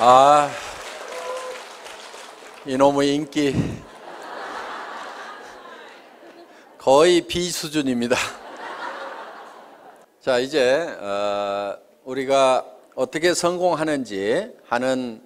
아, 이놈의 인기 거의 비수준입니다. 자, 이제 우리가 어떻게 성공하는지 하는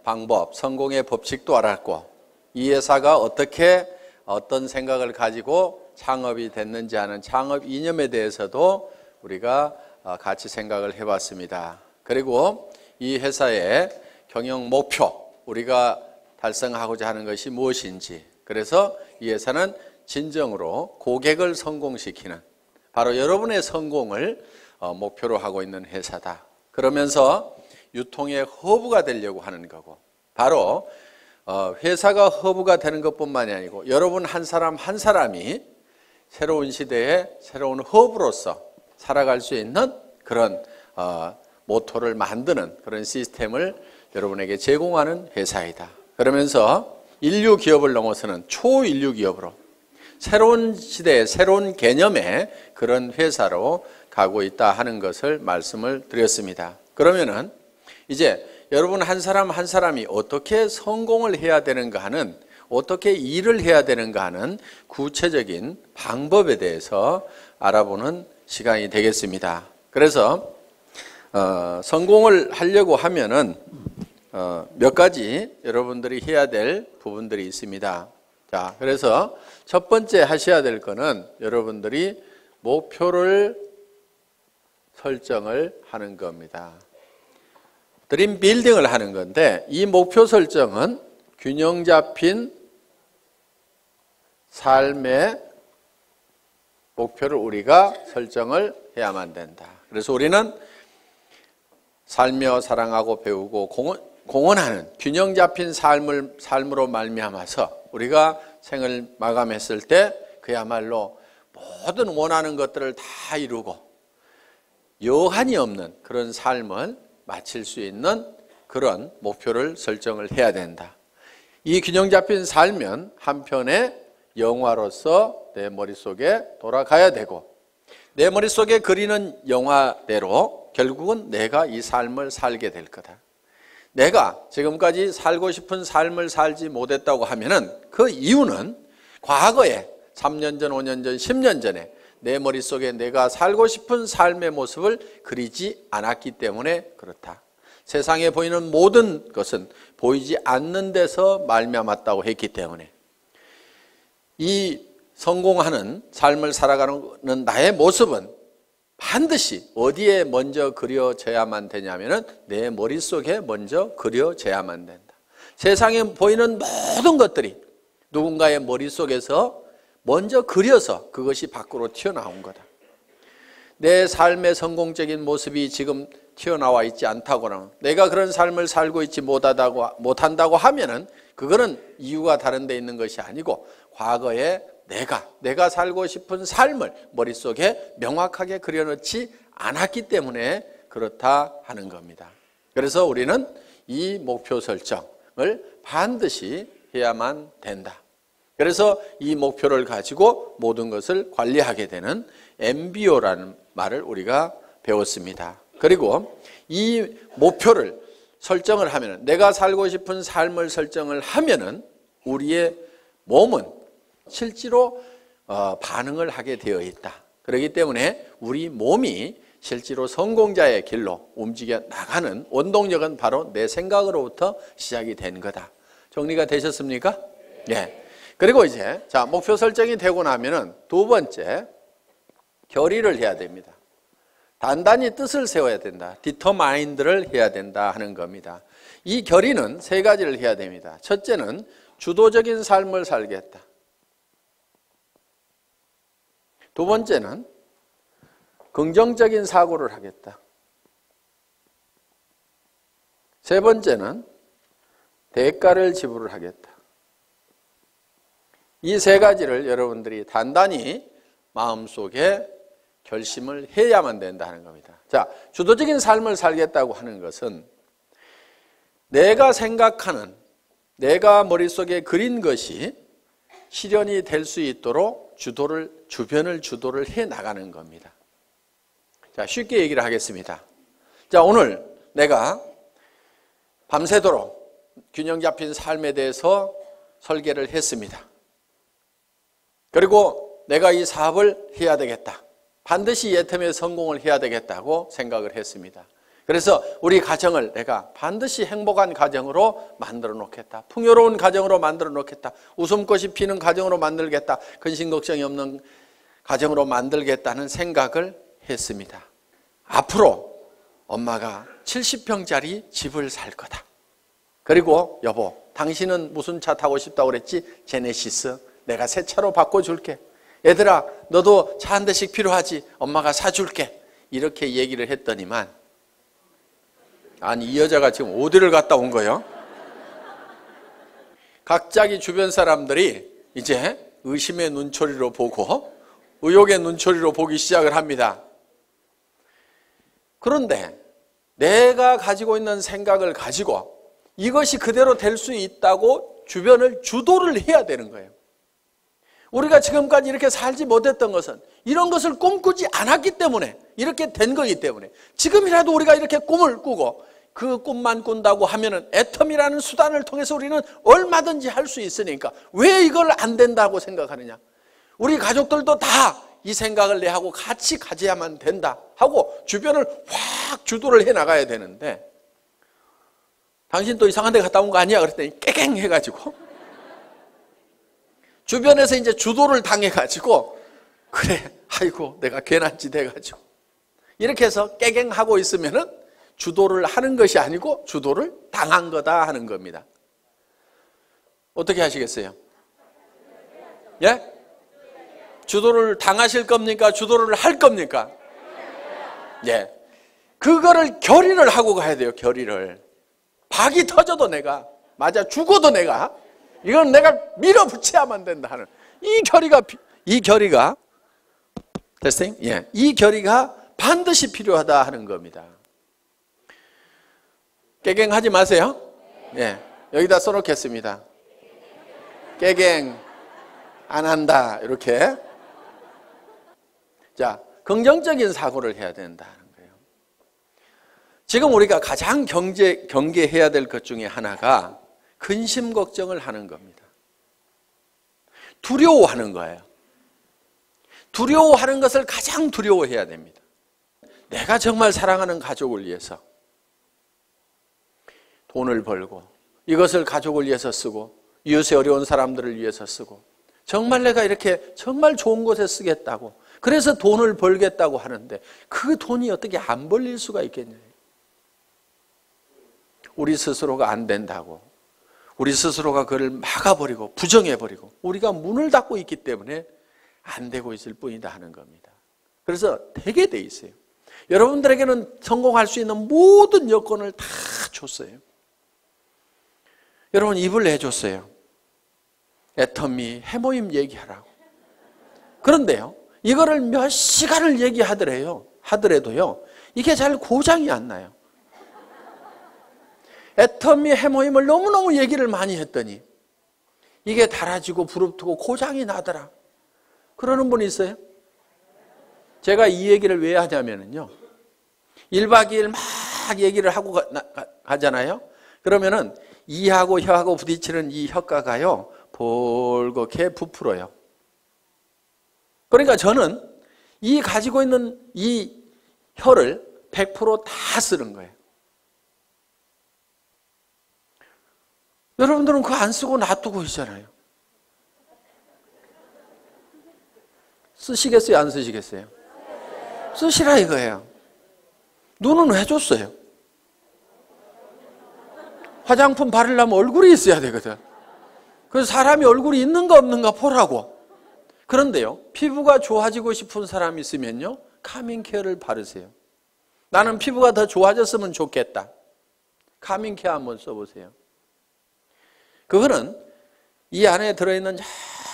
방법, 성공의 법칙도 알았고, 이 회사가 어떤 생각을 가지고 창업이 됐는지 하는 창업 이념에 대해서도 우리가 같이 생각을 해봤습니다. 그리고 이 회사의 경영 목표, 우리가 달성하고자 하는 것이 무엇인지, 그래서 이 회사는 진정으로 고객을 성공시키는, 바로 여러분의 성공을 목표로 하고 있는 회사다. 그러면서 유통의 허브가 되려고 하는 거고, 바로 회사가 허브가 되는 것뿐만이 아니고 여러분 한 사람 한 사람이 새로운 시대에 새로운 허브로서 살아갈 수 있는 그런 모토를 만드는 그런 시스템을 여러분에게 제공하는 회사이다. 그러면서 인류 기업을 넘어서는 초인류 기업으로 새로운 시대의 새로운 개념의 그런 회사로 가고 있다 하는 것을 말씀을 드렸습니다. 그러면은 이제 여러분 한 사람 한 사람이 어떻게 성공을 해야 되는가 하는, 어떻게 일을 해야 되는가 하는 구체적인 방법에 대해서 알아보는 시간이 되겠습니다. 그래서 성공을 하려고 하면은 몇 가지 여러분들이 해야 될 부분들이 있습니다. 자, 그래서 첫 번째 하셔야 될 거는 여러분들이 목표를 설정을 하는 겁니다. 드림 빌딩을 하는 건데, 이 목표 설정은 균형 잡힌 삶의 목표를 우리가 설정을 해야만 된다. 그래서 우리는 살며 사랑하고 배우고 공헌하는 균형 잡힌 삶으로 말미암아서 우리가 생을 마감했을 때 그야말로 모든 원하는 것들을 다 이루고 여한이 없는 그런 삶을 마칠 수 있는 그런 목표를 설정을 해야 된다. 이 균형 잡힌 삶은 한편의 영화로서 내 머릿속에 돌아가야 되고, 내 머릿속에 그리는 영화대로 결국은 내가 이 삶을 살게 될 거다. 내가 지금까지 살고 싶은 삶을 살지 못했다고 하면은 그 이유는 과거에 3년 전, 5년 전, 10년 전에 내 머릿속에 내가 살고 싶은 삶의 모습을 그리지 않았기 때문에 그렇다. 세상에 보이는 모든 것은 보이지 않는 데서 말미암았다고 했기 때문에 이 성공하는 삶을 살아가는 나의 모습은 반드시 어디에 먼저 그려져야만 되냐면은 내 머릿속에 먼저 그려져야만 된다. 세상에 보이는 모든 것들이 누군가의 머릿속에서 먼저 그려서 그것이 밖으로 튀어나온 거다. 내 삶의 성공적인 모습이 지금 튀어나와 있지 않다거나 내가 그런 삶을 살고 있지 못한다고 하면은 그거는 이유가 다른 데 있는 것이 아니고 과거에 내가 살고 싶은 삶을 머릿속에 명확하게 그려놓지 않았기 때문에 그렇다 하는 겁니다. 그래서 우리는 이 목표 설정을 반드시 해야만 된다. 그래서 이 목표를 가지고 모든 것을 관리하게 되는 MBO라는 말을 우리가 배웠습니다. 그리고 이 목표를 설정을 하면, 내가 살고 싶은 삶을 설정을 하면은 우리의 몸은 실제로 반응을 하게 되어 있다. 그렇기 때문에 우리 몸이 실제로 성공자의 길로 움직여 나가는 원동력은 바로 내 생각으로부터 시작이 된 거다. 정리가 되셨습니까? 네. 그리고 이제 목표 설정이 되고 나면은 두 번째, 결의를 해야 됩니다. 단단히 뜻을 세워야 된다. 디터마인드를 해야 된다 하는 겁니다. 이 결의는 세 가지를 해야 됩니다. 첫째는 주도적인 삶을 살겠다. 두 번째는 긍정적인 사고를 하겠다. 세 번째는 대가를 지불을 하겠다. 이 세 가지를 여러분들이 단단히 마음속에 결심을 해야만 된다는 겁니다. 자, 주도적인 삶을 살겠다고 하는 것은 내가 생각하는, 내가 머릿속에 그린 것이 실현이 될 수 있도록 주변을 주도를 해 나가는 겁니다. 자, 쉽게 얘기를 하겠습니다. 자, 오늘 내가 밤새도록 균형 잡힌 삶에 대해서 설계를 했습니다. 그리고 내가 이 사업을 해야 되겠다. 반드시 예텀에 성공을 해야 되겠다고 생각을 했습니다. 그래서 우리 가정을 내가 반드시 행복한 가정으로 만들어 놓겠다. 풍요로운 가정으로 만들어 놓겠다. 웃음꽃이 피는 가정으로 만들겠다. 근심 걱정이 없는 가정으로 만들겠다는 생각을 했습니다. 앞으로 엄마가 70평짜리 집을 살 거다. 그리고 여보, 당신은 무슨 차 타고 싶다고 그랬지? 제네시스. 내가 새 차로 바꿔줄게. 얘들아, 너도 차 한 대씩 필요하지? 엄마가 사줄게. 이렇게 얘기를 했더니만, 아니 이 여자가 지금 어디를 갔다 온 거예요? 갑자기 주변 사람들이 이제 의심의 눈초리로 보고 의혹의 눈초리로 보기 시작을 합니다. 그런데 내가 가지고 있는 생각을 가지고 이것이 그대로 될 수 있다고 주변을 주도를 해야 되는 거예요. 우리가 지금까지 이렇게 살지 못했던 것은 이런 것을 꿈꾸지 않았기 때문에 이렇게 된 거기 때문에 지금이라도 우리가 이렇게 꿈을 꾸고 그 꿈만 꾼다고 하면은 애텀이라는 수단을 통해서 우리는 얼마든지 할 수 있으니까 왜 이걸 안 된다고 생각하느냐? 우리 가족들도 다 이 생각을 내하고 같이 가져야만 된다 하고 주변을 확 주도를 해 나가야 되는데, 당신 또 이상한 데 갔다 온 거 아니야? 그랬더니 깨갱 해가지고 주변에서 이제 주도를 당해가지고, 그래, 아이고 내가 괜한 짓 해가지고 이렇게 해서 깨갱하고 있으면은 주도를 하는 것이 아니고 주도를 당한 거다 하는 겁니다. 어떻게 하시겠어요? 예? 주도를 당하실 겁니까? 주도를 할 겁니까? 예. 그거를 결의를 하고 가야 돼요. 결의를. 박이 터져도 내가, 맞아 죽어도 내가, 이건 내가 밀어붙여야만 된다 하는 이 결의가 됐어요? 예. 이 결의가 반드시 필요하다 하는 겁니다. 깨갱하지 마세요. 예. 여기다 써놓겠습니다. 깨갱 안 한다. 이렇게. 자, 긍정적인 사고를 해야 된다는 거예요. 지금 우리가 가장 경계해야 될 것 중에 하나가 근심 걱정을 하는 겁니다. 두려워하는 거예요. 두려워하는 것을 가장 두려워해야 됩니다. 내가 정말 사랑하는 가족을 위해서 돈을 벌고 이것을 가족을 위해서 쓰고 이웃에 어려운 사람들을 위해서 쓰고 정말 내가 이렇게 정말 좋은 곳에 쓰겠다고, 그래서 돈을 벌겠다고 하는데 그 돈이 어떻게 안 벌릴 수가 있겠냐요. 우리 스스로가 안 된다고, 우리 스스로가 그걸 막아버리고 부정해버리고 우리가 문을 닫고 있기 때문에 안 되고 있을 뿐이다 하는 겁니다. 그래서 되게 돼 있어요. 여러분들에게는 성공할 수 있는 모든 여건을 다 줬어요. 여러분 입을 내줬어요. 애터미 해모임 얘기하라고. 그런데요, 이거를 몇 시간을 하더라도요, 이게 잘 고장이 안 나요. 애터미 해모임을 너무너무 얘기를 많이 했더니 이게 달아지고 부릅뜨고 고장이 나더라. 그러는 분이 있어요? 제가 이 얘기를 왜 하냐면요, 1박 2일 막 얘기를 하고 가잖아요. 그러면은 이하고 혀하고 부딪히는 이 혀가가요, 볼겋게 부풀어요. 그러니까 저는 이 가지고 있는 이 혀를 100% 다 쓰는 거예요. 여러분들은 그거 안 쓰고 놔두고 있잖아요. 쓰시겠어요? 안 쓰시겠어요? 쓰시라 이거예요. 눈은 왜 줬어요? 화장품 바르려면 얼굴이 있어야 되거든. 그래서 사람이 얼굴이 있는가 없는가 보라고. 그런데요, 피부가 좋아지고 싶은 사람이 있으면요, 카밍케어를 바르세요. 나는 피부가 더 좋아졌으면 좋겠다. 카밍케어 한번 써보세요. 그거는 이 안에 들어있는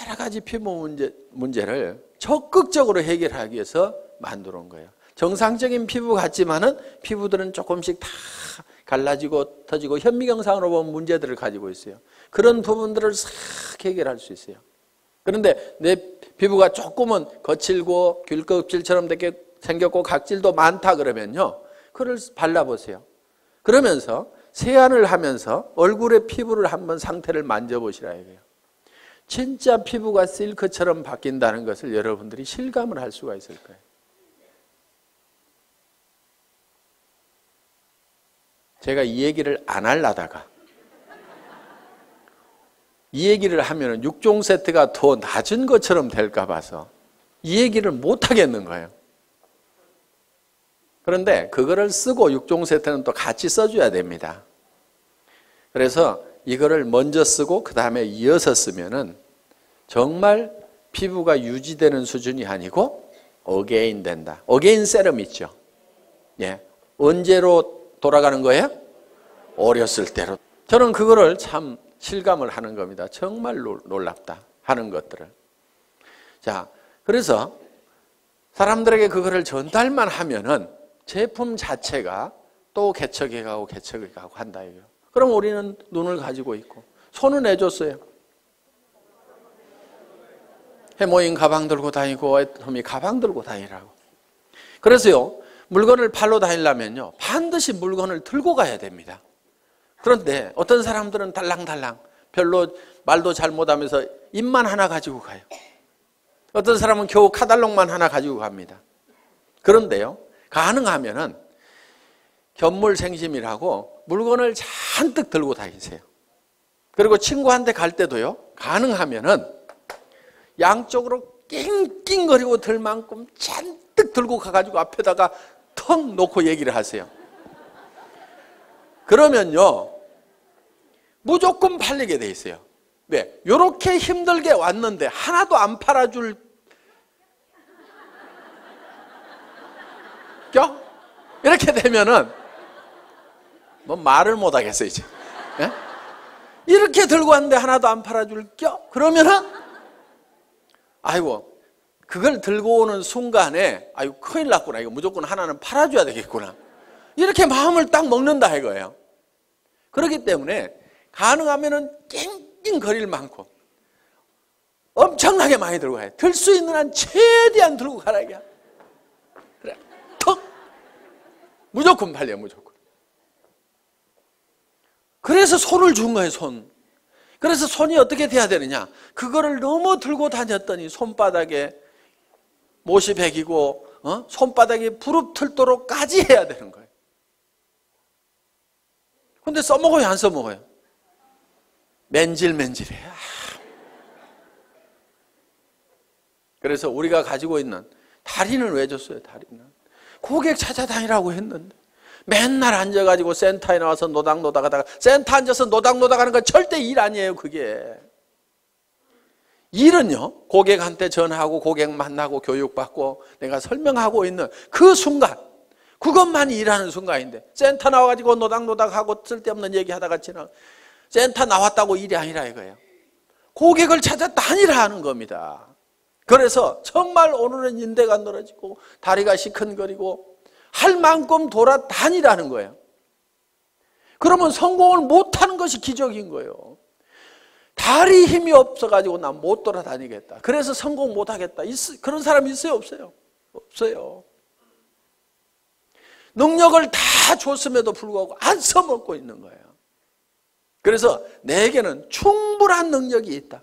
여러 가지 피부 문제를 적극적으로 해결하기 위해서 만들어 온 거예요. 정상적인 피부 같지만은 피부들은 조금씩 다 갈라지고 터지고 현미경상으로 보면 문제들을 가지고 있어요. 그런 부분들을 싹 해결할 수 있어요. 그런데 내 피부가 조금은 거칠고 귤껍질처럼 되게 생겼고 각질도 많다 그러면요, 그걸 발라보세요. 그러면서 세안을 하면서 얼굴의 피부를 한번 상태를 만져보시라 이거예요. 진짜 피부가 실크처럼 바뀐다는 것을 여러분들이 실감을 할 수가 있을 거예요. 제가 이 얘기를 안 하려다가 이 얘기를 하면 6종 세트가 더 낮은 것처럼 될까 봐서 이 얘기를 못 하겠는 거예요. 그런데 그거를 쓰고 6종 세트는 또 같이 써줘야 됩니다. 그래서 이거를 먼저 쓰고 그 다음에 이어서 쓰면은 정말 피부가 유지되는 수준이 아니고 어게인 된다. 어게인 세럼 있죠. 예. 언제로 돌아가는 거예요? 어렸을 때로. 저는 그거를 참 실감을 하는 겁니다. 정말 놀랍다 하는 것들을. 자, 그래서 사람들에게 그거를 전달만 하면은 제품 자체가 또 개척해 가고 개척해 가고 한다 이거예요. 그럼 우리는 눈을 가지고 있고 손은 해줬어요. 해모인 가방 들고 다니고 애터미 가방 들고 다니라고. 그래서요, 물건을 팔러 다니려면요 반드시 물건을 들고 가야 됩니다. 그런데 어떤 사람들은 달랑달랑 별로 말도 잘 못하면서 입만 하나 가지고 가요. 어떤 사람은 겨우 카달록만 하나 가지고 갑니다. 그런데요, 가능하면은 견물생심이라고 물건을 잔뜩 들고 다니세요. 그리고 친구한테 갈 때도요, 가능하면은 양쪽으로 낑낑거리고 들 만큼 잔뜩 들고 가가지고 앞에다가 턱 놓고 얘기를 하세요. 그러면요, 무조건 팔리게 돼 있어요. 왜? 이렇게 힘들게 왔는데 하나도 안 팔아줄 껴? 이렇게 되면은 뭐 말을 못 하겠어요 이제. 예? 이렇게 들고 왔는데 하나도 안 팔아줄 껴? 그러면은 아이고 그걸 들고 오는 순간에 아이고 큰일 났구나. 이거 무조건 하나는 팔아줘야 되겠구나. 이렇게 마음을 딱 먹는다 이거예요. 그렇기 때문에 가능하면은 낑낑거릴 만큼 엄청나게 많이 들고 가야 돼. 들 수 있는 한 최대한 들고 가라 이게. 그래, 턱 무조건 팔려 무조건. 그래서 손을 준 거예요 손. 그래서 손이 어떻게 돼야 되느냐? 그거를 너무 들고 다녔더니 손바닥에 못이 베기고 손바닥이 부릅틀도록까지 해야 되는 거예요. 근데 써먹어요 안 써먹어요? 맨질맨질해. 그래서 우리가 가지고 있는 다리는 왜 줬어요? 다리는 고객 찾아다니라고 했는데 맨날 앉아가지고 센터에 나와서 노닥노닥 하다가 센터 앉아서 노닥노닥 하는 건 절대 일 아니에요. 그게 일은요, 고객한테 전화하고 고객 만나고 교육받고 내가 설명하고 있는 그 순간, 그것만이 일하는 순간인데 센터 나와가지고 노닥노닥하고 쓸데없는 얘기하다가 지나 센터 나왔다고 일이 아니라 이거예요. 고객을 찾아다니라 하는 겁니다. 그래서 정말 오늘은 인대가 늘어지고 다리가 시큰거리고 할 만큼 돌아다니라는 거예요. 그러면 성공을 못하는 것이 기적인 거예요. 다리 힘이 없어가지고 난 못 돌아다니겠다. 그래서 성공 못하겠다. 그런 사람 있어요? 없어요? 없어요. 능력을 다 줬음에도 불구하고 안 써먹고 있는 거예요. 그래서 내게는 충분한 능력이 있다.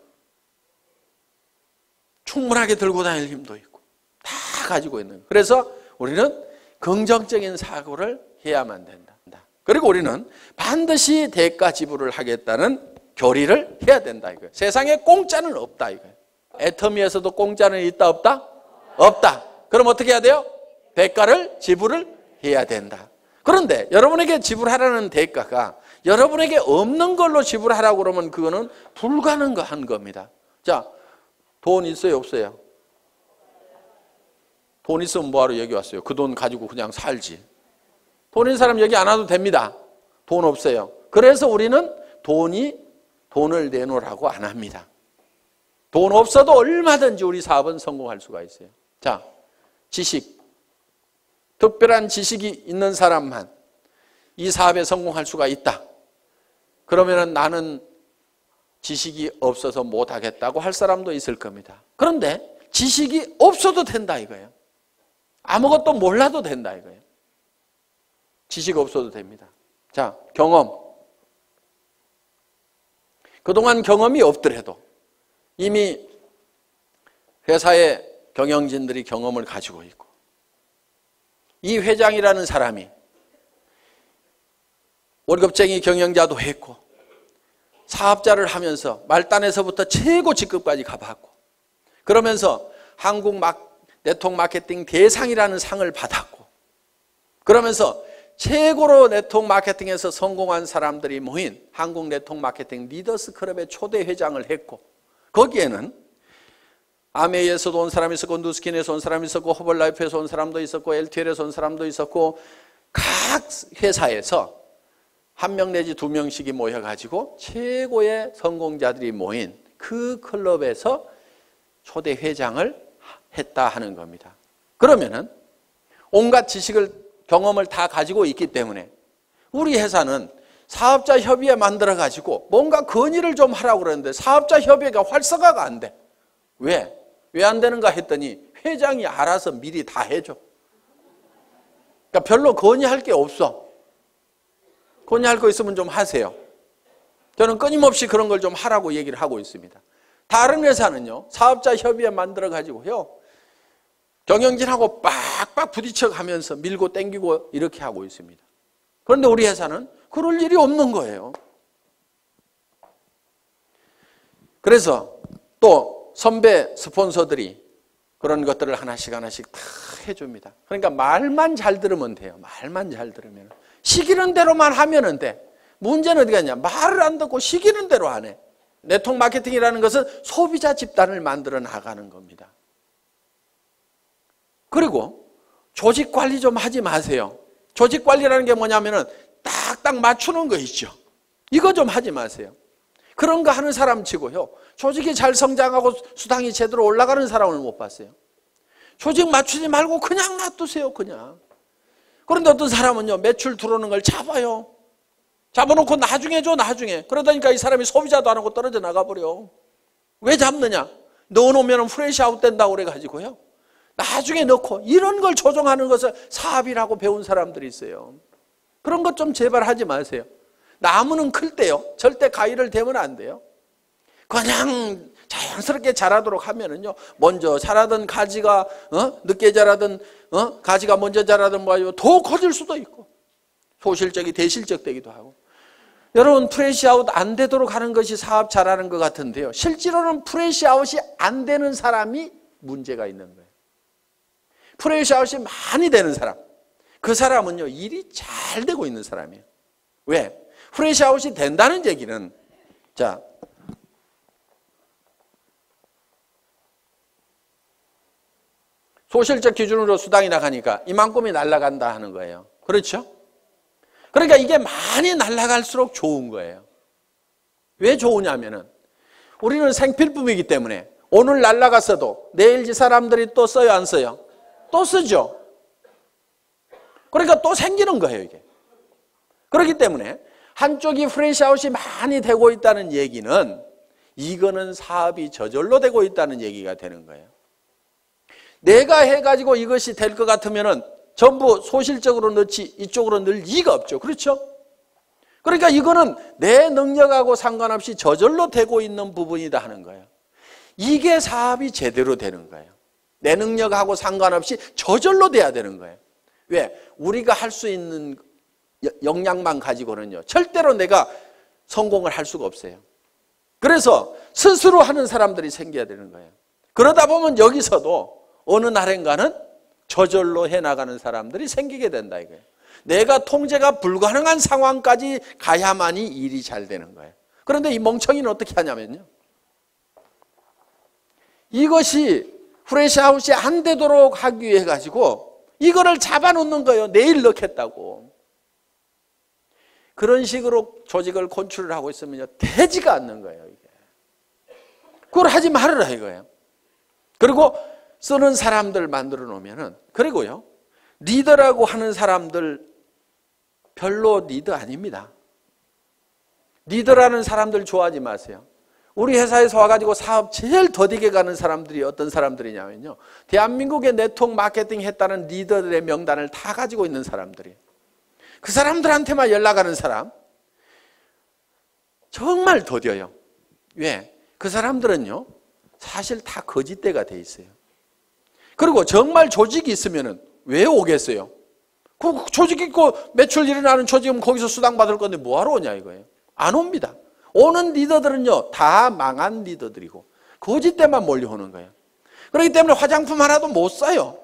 충분하게 들고 다닐 힘도 있고 다 가지고 있는 거예요. 그래서 우리는 긍정적인 사고를 해야만 된다. 그리고 우리는 반드시 대가 지불을 하겠다는 교리를 해야 된다 이거예요. 세상에 공짜는 없다 이거예요. 애터미에서도 공짜는 있다 없다? 없다. 그럼 어떻게 해야 돼요? 대가를 지불을 해야 된다. 그런데 여러분에게 지불하라는 대가가 여러분에게 없는 걸로 지불하라고 그러면 그거는 불가능한 겁니다. 자, 돈 있어요 없어요? 돈 있으면 뭐하러 여기 왔어요? 그 돈 가지고 그냥 살지. 돈 있는 사람 여기 안 와도 됩니다. 돈 없어요. 그래서 우리는 돈을 내놓으라고 안 합니다. 돈 없어도 얼마든지 우리 사업은 성공할 수가 있어요. 자, 지식. 특별한 지식이 있는 사람만 이 사업에 성공할 수가 있다. 그러면 나는 지식이 없어서 못하겠다고 할 사람도 있을 겁니다. 그런데 지식이 없어도 된다 이거예요. 아무것도 몰라도 된다 이거예요. 지식 없어도 됩니다. 자, 경험. 그동안 경험이 없더라도 이미 회사의 경영진들이 경험을 가지고 있고, 이 회장이라는 사람이 월급쟁이 경영자도 했고 사업자를 하면서 말단에서부터 최고 직급까지 가봤고, 그러면서 한국 네트워크 마케팅 대상이라는 상을 받았고, 그러면서 최고로 네트워크 마케팅에서 성공한 사람들이 모인 한국 네트워크 마케팅 리더스 클럽의 초대 회장을 했고, 거기에는 아메이에서도 온 사람이 있었고, 누스킨에서 온 사람이 있었고, 허벌라이프에서 온 사람도 있었고, LTL에서 온 사람도 있었고, 각 회사에서 한 명 내지 두 명씩이 모여가지고 최고의 성공자들이 모인 그 클럽에서 초대 회장을 했다 하는 겁니다. 그러면은 온갖 지식을, 경험을 다 가지고 있기 때문에 우리 회사는 사업자 협의회 만들어 가지고 뭔가 건의를 좀 하라고 그러는데 사업자 협의회가 활성화가 안 돼. 왜? 왜 안 되는가 했더니 회장이 알아서 미리 다 해줘. 그러니까 별로 건의할 게 없어. 건의할 거 있으면 좀 하세요. 저는 끊임없이 그런 걸 좀 하라고 얘기를 하고 있습니다. 다른 회사는요, 사업자 협의회 만들어 가지고요, 경영진하고 빡빡 부딪혀 가면서 밀고 땡기고 이렇게 하고 있습니다. 그런데 우리 회사는 그럴 일이 없는 거예요. 그래서 또 선배 스폰서들이 그런 것들을 하나씩 하나씩 다 해줍니다. 그러니까 말만 잘 들으면 돼요. 말만 잘 들으면. 시키는 대로만 하면 돼. 문제는 어디 갔냐? 말을 안 듣고 시키는 대로 안 해. 네트워크 마케팅이라는 것은 소비자 집단을 만들어 나가는 겁니다. 그리고 조직 관리 좀 하지 마세요. 조직 관리라는 게 뭐냐면은 딱딱 맞추는 거 있죠. 이거 좀 하지 마세요. 그런 거 하는 사람 치고요, 조직이 잘 성장하고 수당이 제대로 올라가는 사람을 못 봤어요. 조직 맞추지 말고 그냥 놔두세요. 그냥. 그런데 어떤 사람은요, 매출 들어오는 걸 잡아요. 잡아놓고 나중에 줘, 나중에. 그러다니까 이 사람이 소비자도 안 하고 떨어져 나가버려. 왜 잡느냐? 넣어놓으면 프레시 아웃 된다고 그래가지고요, 나중에 넣고, 이런 걸 조정하는 것을 사업이라고 배운 사람들이 있어요. 그런 것 좀 제발 하지 마세요. 나무는 클 때요, 절대 가위를 대면 안 돼요. 그냥 자연스럽게 자라도록 하면은요, 먼저 자라던 가지가 늦게 자라던 가지가 먼저 자라던 뭐 더 커질 수도 있고, 소실적이 대실적 되기도 하고. 여러분, 프레시 아웃 안 되도록 하는 것이 사업 잘하는 것 같은데요, 실제로는 프레시 아웃이 안 되는 사람이 문제가 있는 거예요. 프레시 아웃이 많이 되는 사람, 그 사람은요, 일이 잘 되고 있는 사람이에요. 왜? 프레시 아웃이 된다는 얘기는, 자, 소실적 기준으로 수당이 나가니까 이만큼이 날아간다 하는 거예요. 그렇죠? 그러니까 이게 많이 날아갈수록 좋은 거예요. 왜 좋으냐면은 우리는 생필품이기 때문에 오늘 날아갔어도 내일 이 사람들이 또 써요, 안 써요? 또 쓰죠. 그러니까 또 생기는 거예요, 이게. 그렇기 때문에 한쪽이 프레시 아웃이 많이 되고 있다는 얘기는 이거는 사업이 저절로 되고 있다는 얘기가 되는 거예요. 내가 해가지고 이것이 될 것 같으면은 전부 소실적으로 넣지 이쪽으로 넣을 이유가 없죠. 그렇죠? 그러니까 이거는 내 능력하고 상관없이 저절로 되고 있는 부분이다 하는 거예요. 이게 사업이 제대로 되는 거예요. 내 능력하고 상관없이 저절로 돼야 되는 거예요. 왜? 우리가 할 수 있는 역량만 가지고는요, 절대로 내가 성공을 할 수가 없어요. 그래서 스스로 하는 사람들이 생겨야 되는 거예요. 그러다 보면 여기서도 어느 날인가는 저절로 해나가는 사람들이 생기게 된다 이거예요. 내가 통제가 불가능한 상황까지 가야만이 일이 잘 되는 거예요. 그런데 이 멍청이는 어떻게 하냐면요, 이것이 프레시 아웃이 안 되도록 하기 위해 가지고 이거를 잡아놓는 거예요. 내일 넣겠다고. 그런 식으로 조직을 컨트롤을 하고 있으면요, 되지가 않는 거예요, 이게. 그걸 하지 말아라 이거예요. 그리고 쓰는 사람들 만들어 놓으면은, 그리고요, 리더라고 하는 사람들 별로 리더 아닙니다. 리더라는 사람들 좋아하지 마세요. 우리 회사에서 와가지고 사업 제일 더디게 가는 사람들이 어떤 사람들이냐면요, 대한민국의 네트워크 마케팅 했다는 리더들의 명단을 다 가지고 있는 사람들이에요. 그 사람들한테만 연락하는 사람 정말 더뎌요. 왜? 그 사람들은요, 사실 다 거짓대가 돼 있어요. 그리고 정말 조직이 있으면은 왜 오겠어요? 그 조직 있고 매출 일어나는 조직이면 거기서 수당 받을 건데 뭐하러 오냐 이거예요. 안 옵니다. 오는 리더들은요, 다 망한 리더들이고 거짓대만 몰려오는 거예요. 그렇기 때문에 화장품 하나도 못 사요.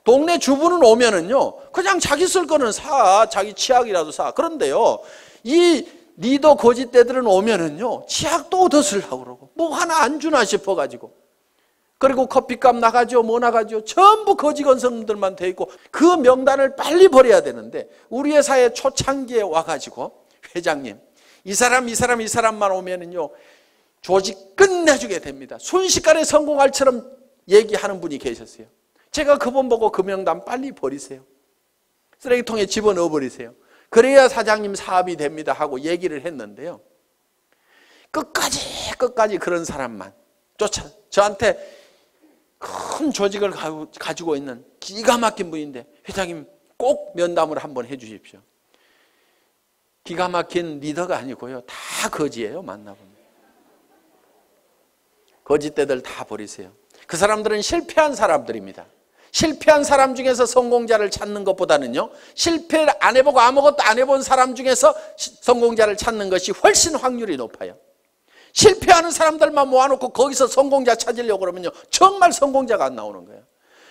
동네 주부는 오면은요, 그냥 자기 쓸 거는 사, 자기 치약이라도 사. 그런데요, 이 리더 거짓대들은 오면은요, 치약도 얻어 쓰려고 그러고, 뭐 하나 안 주나 싶어가지고. 그리고 커피값 나가죠, 뭐 나가죠. 전부 거지 건성들만 돼 있고, 그 명단을 빨리 버려야 되는데, 우리의 사회 초창기에 와가지고, 회장님, 이 사람만 오면은요, 조직 끝내주게 됩니다. 순식간에 성공할처럼 얘기하는 분이 계셨어요. 제가 그분 보고 그 명단 빨리 버리세요. 쓰레기통에 집어넣어 버리세요. 그래야 사장님 사업이 됩니다 하고 얘기를 했는데요. 끝까지 그런 사람만 저한테 큰 조직을 가지고 있는 기가 막힌 분인데, 회장님 꼭 면담을 한번 해 주십시오. 기가 막힌 리더가 아니고요, 다 거지예요. 만나보면 거짓대들 다 버리세요. 그 사람들은 실패한 사람들입니다. 실패한 사람 중에서 성공자를 찾는 것보다는요, 실패 안 해보고 아무것도 안 해본 사람 중에서 성공자를 찾는 것이 훨씬 확률이 높아요. 실패하는 사람들만 모아놓고 거기서 성공자 찾으려고 그러면요, 정말 성공자가 안 나오는 거예요.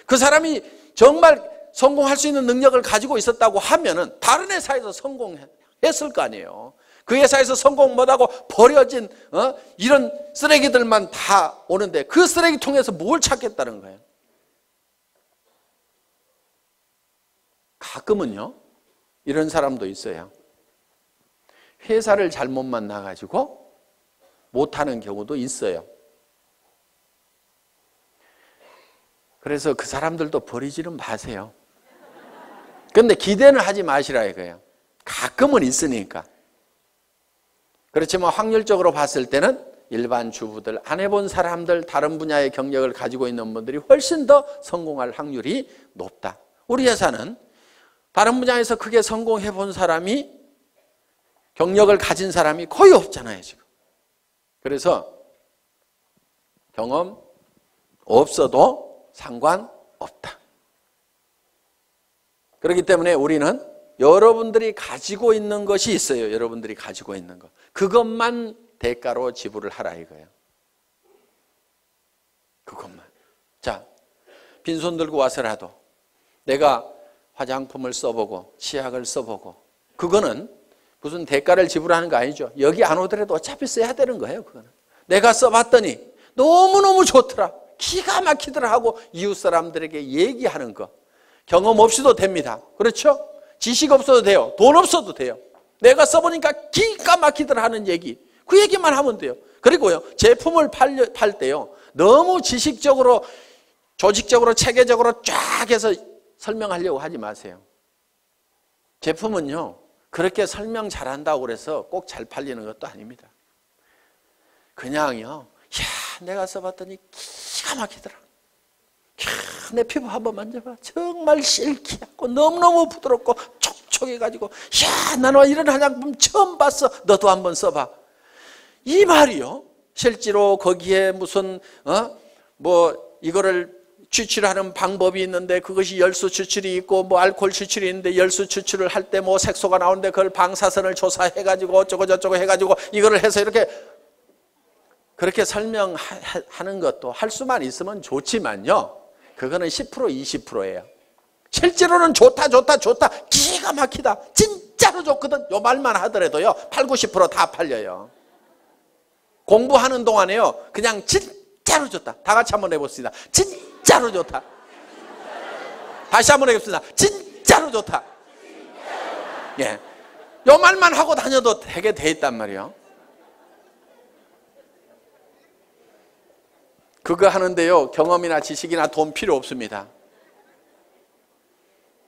그 사람이 정말 성공할 수 있는 능력을 가지고 있었다고 하면은 다른 회사에서 성공했을 거 아니에요. 그 회사에서 성공 못하고 버려진 이런 쓰레기들만 다 오는데, 그 쓰레기통에서 뭘 찾겠다는 거예요. 가끔은요, 이런 사람도 있어요. 회사를 잘못 만나가지고 못하는 경우도 있어요. 그래서 그 사람들도 버리지는 마세요. 그런데 기대는 하지 마시라 이거예요. 가끔은 있으니까. 그렇지만 확률적으로 봤을 때는 일반 주부들, 안 해본 사람들, 다른 분야의 경력을 가지고 있는 분들이 훨씬 더 성공할 확률이 높다. 우리 회사는 다른 분야에서 크게 성공해 본 사람이, 경력을 가진 사람이 거의 없잖아요, 지금. 그래서 경험 없어도 상관없다. 그렇기 때문에 우리는 여러분들이 가지고 있는 것이 있어요. 여러분들이 가지고 있는 것. 그것만 대가로 지불을 하라 이거예요. 그것만. 자, 빈손 들고 와서라도 내가 화장품을 써보고 치약을 써보고, 그거는 무슨 대가를 지불하는 거 아니죠. 여기 안 오더라도 어차피 써야 되는 거예요. 그거는 내가 써봤더니 너무너무 좋더라, 기가 막히더라 하고 이웃 사람들에게 얘기하는 거. 경험 없이도 됩니다. 그렇죠? 지식 없어도 돼요. 돈 없어도 돼요. 내가 써보니까 기가 막히더라 하는 얘기, 그 얘기만 하면 돼요. 그리고요, 제품을 팔 때요, 너무 지식적으로, 조직적으로, 체계적으로 쫙 해서 설명하려고 하지 마세요. 제품은요, 그렇게 설명 잘한다고 그래서 꼭 잘 팔리는 것도 아닙니다. 그냥요, 야, 내가 써봤더니 기가 막히더라. 야, 내 피부 한번 만져봐. 정말 실키하고 너무너무 부드럽고 촉촉해가지고, 야, 나는 이런 화장품 처음 봤어. 너도 한번 써봐. 이 말이요, 실제로 거기에 무슨 이거를 추출하는 방법이 있는데, 그것이 열수 추출이 있고 뭐 알코올 추출이 있는데, 열수 추출을 할 때 뭐 색소가 나오는데 그걸 방사선을 조사해가지고 어쩌고 저쩌고 해가지고 이거를 해서 이렇게, 그렇게 설명하는 것도 할 수만 있으면 좋지만요, 그거는 10% 20%예요. 실제로는 좋다 기가 막히다, 진짜로 좋거든, 요 말만 하더라도요 8, 90% 다 팔려요. 공부하는 동안에요, 그냥 진짜로 좋다, 다 같이 한번 해봅시다. 진짜로 좋다. 다시 한번 해봅시다. 진짜로 좋다. 예, 요 말만 하고 다녀도 되게 돼 있단 말이에요. 그거 하는데요, 경험이나 지식이나 돈 필요 없습니다.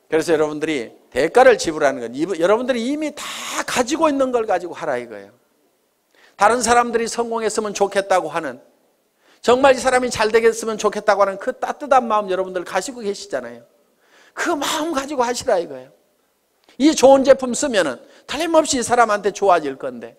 그래서 여러분들이 대가를 지불하는 건, 여러분들이 이미 다 가지고 있는 걸 가지고 하라 이거예요. 다른 사람들이 성공했으면 좋겠다고 하는, 정말 이 사람이 잘 되겠으면 좋겠다고 하는 그 따뜻한 마음 여러분들 가지고 계시잖아요. 그 마음 가지고 하시라 이거예요. 이 좋은 제품 쓰면은 틀림없이 이 사람한테 좋아질 건데,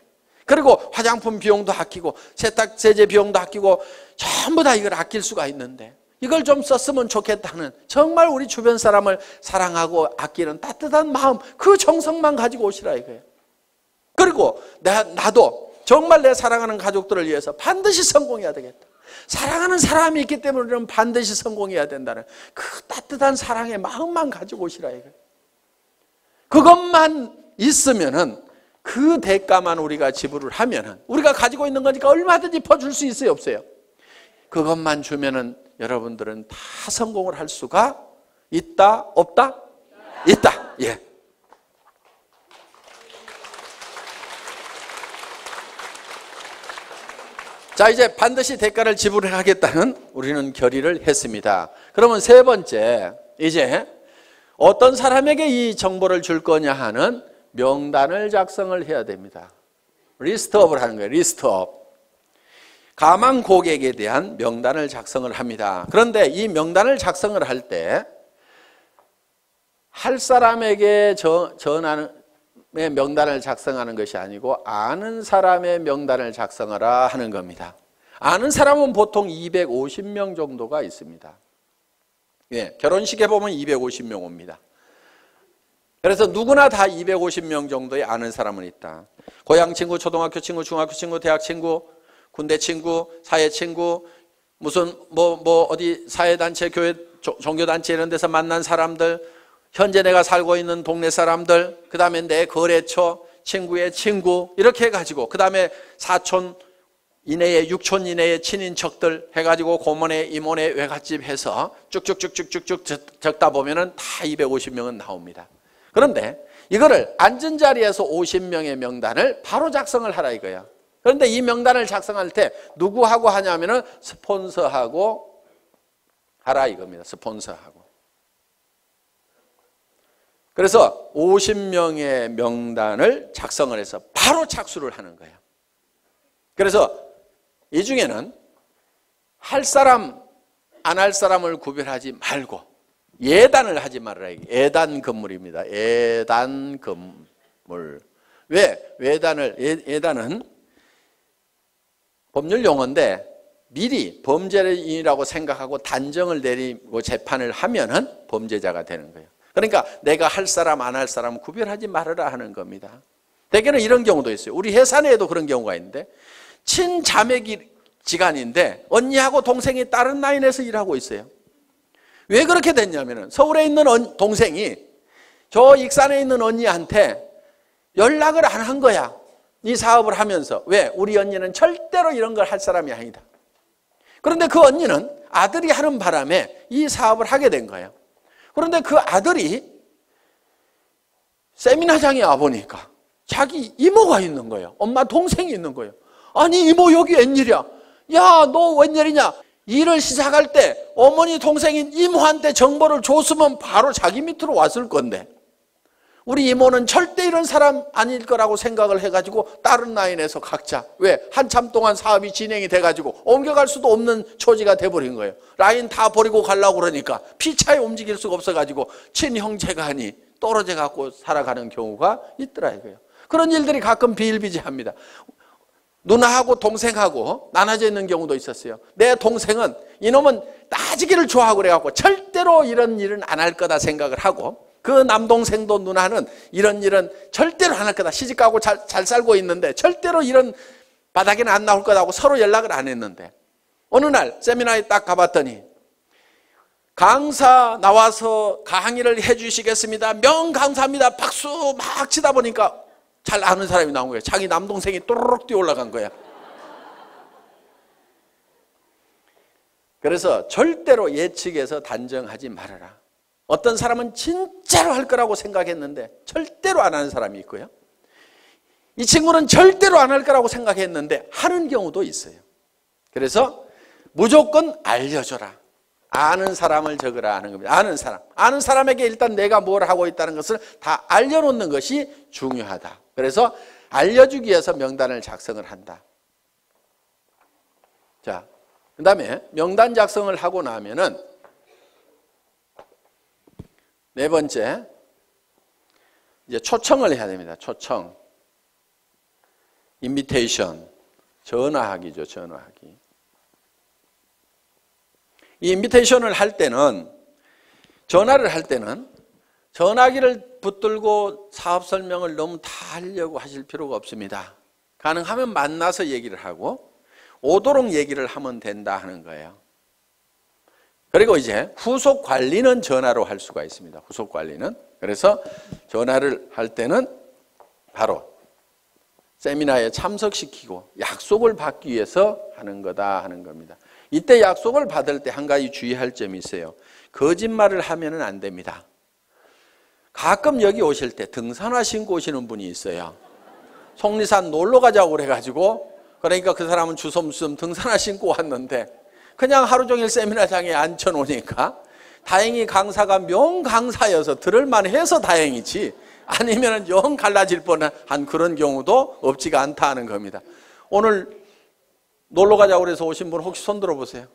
그리고 화장품 비용도 아끼고 세탁세제 비용도 아끼고 전부 다 이걸 아낄 수가 있는데 이걸 좀 썼으면 좋겠다는 정말 우리 주변 사람을 사랑하고 아끼는 따뜻한 마음, 그 정성만 가지고 오시라 이거예요. 그리고 나도 정말 내 사랑하는 가족들을 위해서 반드시 성공해야 되겠다. 사랑하는 사람이 있기 때문에 우리는 반드시 성공해야 된다는 그 따뜻한 사랑의 마음만 가지고 오시라 이거예요. 그것만 있으면은 그 대가만 우리가 지불을 하면은 우리가 가지고 있는 거니까 얼마든지 퍼줄 수 있어요, 없어요? 그것만 주면은 여러분들은 다 성공을 할 수가 있다, 없다? 있다. 예. 자, 이제 반드시 대가를 지불하겠다는 우리는 결의를 했습니다. 그러면 세 번째, 이제 어떤 사람에게 이 정보를 줄 거냐 하는 명단을 작성을 해야 됩니다. 리스트업을 하는 거예요. 리스트업. 가망 고객에 대한 명단을 작성을 합니다. 그런데 이 명단을 작성을 할 때 할 사람에게 전하는 명단을 작성하는 것이 아니고 아는 사람의 명단을 작성하라 하는 겁니다. 아는 사람은 보통 250명 정도가 있습니다. 예, 결혼식에 보면 250명 옵니다. 그래서 누구나 다 250명 정도의 아는 사람은 있다. 고향 친구, 초등학교 친구, 중학교 친구, 대학 친구, 군대 친구, 사회 친구, 무슨 어디 사회단체, 교회, 종교단체 이런 데서 만난 사람들, 현재 내가 살고 있는 동네 사람들, 그 다음에 내 거래처, 친구의 친구, 이렇게 해가지고, 그 다음에 사촌 이내에, 육촌 이내의 친인척들 해가지고 고모네, 이모네, 외갓집 해서 쭉쭉쭉쭉쭉 적다 보면은 다 250명은 나옵니다. 그런데 이거를 앉은 자리에서 50명의 명단을 바로 작성을 하라 이거야. 그런데 이 명단을 작성할 때 누구하고 하냐면은 스폰서하고 하라 이겁니다. 스폰서하고. 그래서 50명의 명단을 작성을 해서 바로 착수를 하는 거예요. 그래서 이 중에는 할 사람, 안 할 사람을 구별하지 말고 예단을 하지 말아라. 예단 건물입니다. 예단 건물. 왜? 예단은 법률 용어인데 미리 범죄인이라고 생각하고 단정을 내리고 재판을 하면은 범죄자가 되는 거예요. 그러니까 내가 할 사람, 안 할 사람 구별하지 말아라 하는 겁니다. 대개는 이런 경우도 있어요. 우리 회사 내에도 그런 경우가 있는데 친자매지간인데 언니하고 동생이 다른 라인에서 일하고 있어요. 왜 그렇게 됐냐면은 서울에 있는 동생이 저 익산에 있는 언니한테 연락을 안 한 거야. 이 사업을 하면서. 왜? 우리 언니는 절대로 이런 걸 할 사람이 아니다. 그런데 그 언니는 아들이 하는 바람에 이 사업을 하게 된 거예요. 그런데 그 아들이 세미나장에 와보니까 자기 이모가 있는 거예요. 엄마 동생이 있는 거예요. 아니 이모 여기 웬일이야? 야 너 웬일이냐? 일을 시작할 때 어머니 동생인 이모한테 정보를 줬으면 바로 자기 밑으로 왔을 건데 우리 이모는 절대 이런 사람 아닐 거라고 생각을 해가지고 다른 라인에서 각자 왜? 한참 동안 사업이 진행이 돼가지고 옮겨갈 수도 없는 처지가 돼버린 거예요. 라인 다 버리고 가려고 그러니까 피차에 움직일 수가 없어가지고 친형제간이 떨어져 갖고 살아가는 경우가 있더라 이거예요. 그런 일들이 가끔 비일비재합니다. 누나하고 동생하고 나눠져 있는 경우도 있었어요. 내 동생은 이놈은 따지기를 좋아하고 그래갖고 절대로 이런 일은 안 할 거다 생각을 하고 그 남동생도 누나는 이런 일은 절대로 안 할 거다. 시집가고 잘 살고 있는데 절대로 이런 바닥에는 안 나올 거다고 서로 연락을 안 했는데 어느 날 세미나에 딱 가봤더니 강사 나와서 강의를 해주시겠습니다. 명강사입니다. 박수 막 치다 보니까 잘 아는 사람이 나온 거예요. 자기 남동생이 또르륵 뛰어 올라간 거야. 그래서 절대로 예측해서 단정하지 말아라. 어떤 사람은 진짜로 할 거라고 생각했는데 절대로 안 하는 사람이 있고요. 이 친구는 절대로 안 할 거라고 생각했는데 하는 경우도 있어요. 그래서 무조건 알려줘라. 아는 사람을 적으라 하는 겁니다. 아는 사람에게 일단 내가 뭘 하고 있다는 것을 다 알려놓는 것이 중요하다. 그래서 알려주기 위해서 명단을 작성을 한다. 자, 그 다음에 명단 작성을 하고 나면은 네 번째, 이제 초청을 해야 됩니다. 초청. 인비테이션, 전화하기죠. 전화하기. 이 인비테이션을 할 때는, 전화를 할 때는 전화기를 붙들고 사업 설명을 너무 다 하려고 하실 필요가 없습니다. 가능하면 만나서 얘기를 하고 오도록 얘기를 하면 된다 하는 거예요. 그리고 이제 후속 관리는 전화로 할 수가 있습니다. 후속 관리는. 그래서 전화를 할 때는 바로 세미나에 참석시키고 약속을 받기 위해서 하는 거다 하는 겁니다. 이때 약속을 받을 때 한 가지 주의할 점이 있어요. 거짓말을 하면은 안 됩니다. 가끔 여기 오실 때 등산화 신고 오시는 분이 있어요. 속리산 놀러 가자고 그래가지고, 그러니까 그 사람은 주섬주섬 등산화 신고 왔는데 그냥 하루 종일 세미나장에 앉혀놓으니까, 다행히 강사가 명강사여서 들을만 해서 다행이지, 아니면 영 갈라질 뻔한 그런 경우도 없지가 않다 하는 겁니다. 오늘 놀러 가자고 그래서 오신 분 혹시 손 들어보세요.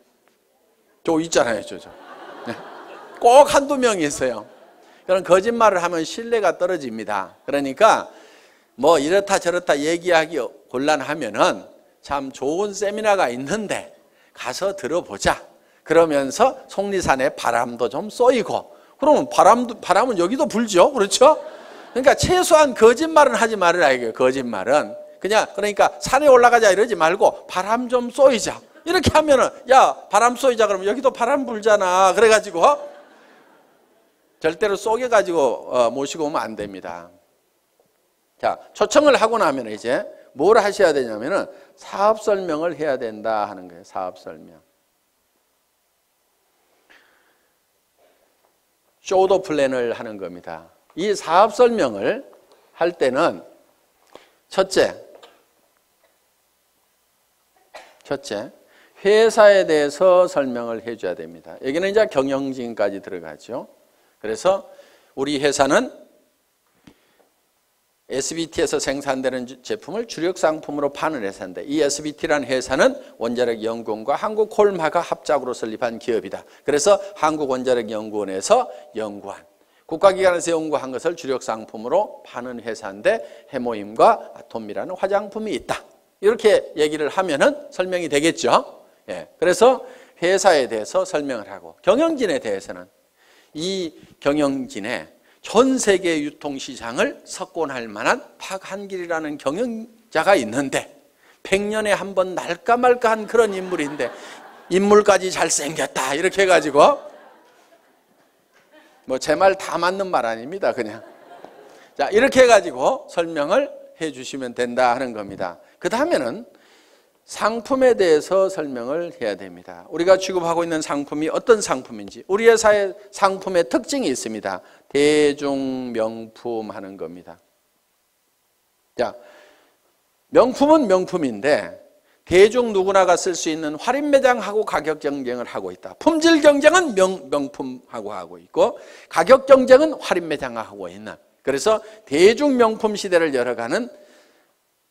저 있잖아요. 저. 네. 꼭 한두 명이 있어요. 그런 거짓말을 하면 신뢰가 떨어집니다. 그러니까 뭐 이렇다 저렇다 얘기하기 곤란하면은 참 좋은 세미나가 있는데 가서 들어보자. 그러면서 속리산에 바람도 좀 쏘이고, 그러면 바람은 여기도 불죠. 그렇죠? 그러니까 최소한 거짓말은 하지 말으라 이거예요. 거짓말은 그냥, 그러니까 산에 올라가자 이러지 말고 바람 좀 쏘이자 이렇게 하면은, 야 바람 쏘이자 그러면 여기도 바람 불잖아. 그래가지고 절대로 쏘개가지고 모시고 오면 안 됩니다. 자, 초청을 하고 나면 이제 뭘 하셔야 되냐면은 사업 설명을 해야 된다 하는 거예요. 사업 설명. 쇼더 플랜을 하는 겁니다. 이 사업 설명을 할 때는 첫째, 회사에 대해서 설명을 해줘야 됩니다. 여기는 이제 경영진까지 들어가죠. 그래서 우리 회사는 SBT에서 생산되는 제품을 주력 상품으로 파는 회사인데, 이 SBT라는 회사는 원자력연구원과 한국콜마가 합작으로 설립한 기업이다. 그래서 한국원자력연구원에서 연구한, 국가기관에서 연구한 것을 주력 상품으로 파는 회사인데 해모임과 아톰이라는 화장품이 있다. 이렇게 얘기를 하면은 설명이 되겠죠. 예. 그래서 회사에 대해서 설명을 하고, 경영진에 대해서는 이 경영진의 전 세계 유통시장을 석권할 만한 박한길이라는 경영자가 있는데 100년에 한 번 날까 말까한 그런 인물인데 인물까지 잘생겼다 이렇게 해가지고, 뭐 제 말 다 맞는 말 아닙니다. 그냥 자 이렇게 해가지고 설명을 해주시면 된다 하는 겁니다. 그 다음에는 상품에 대해서 설명을 해야 됩니다. 우리가 취급하고 있는 상품이 어떤 상품인지, 우리 회사의 상품의 특징이 있습니다. 대중명품 하는 겁니다. 자, 명품은 명품인데 대중 누구나가 쓸 수 있는 할인매장하고 가격 경쟁을 하고 있다. 품질 경쟁은 명품하고 하고 있고, 가격 경쟁은 할인매장하고 있는, 그래서 대중명품 시대를 열어가는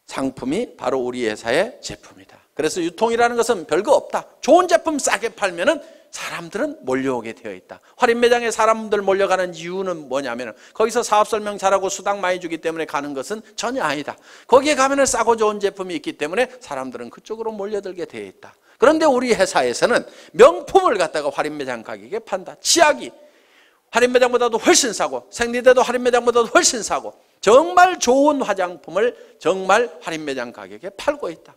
상품이 바로 우리 회사의 제품이다. 그래서 유통이라는 것은 별거 없다. 좋은 제품 싸게 팔면은 사람들은 몰려오게 되어 있다. 할인 매장에 사람들 몰려가는 이유는 뭐냐면 거기서 사업 설명 잘하고 수당 많이 주기 때문에 가는 것은 전혀 아니다. 거기에 가면은 싸고 좋은 제품이 있기 때문에 사람들은 그쪽으로 몰려들게 되어 있다. 그런데 우리 회사에서는 명품을 갖다가 할인 매장 가격에 판다. 치약이 할인 매장보다도 훨씬 싸고, 생리대도 할인 매장보다도 훨씬 싸고, 정말 좋은 화장품을 정말 할인 매장 가격에 팔고 있다.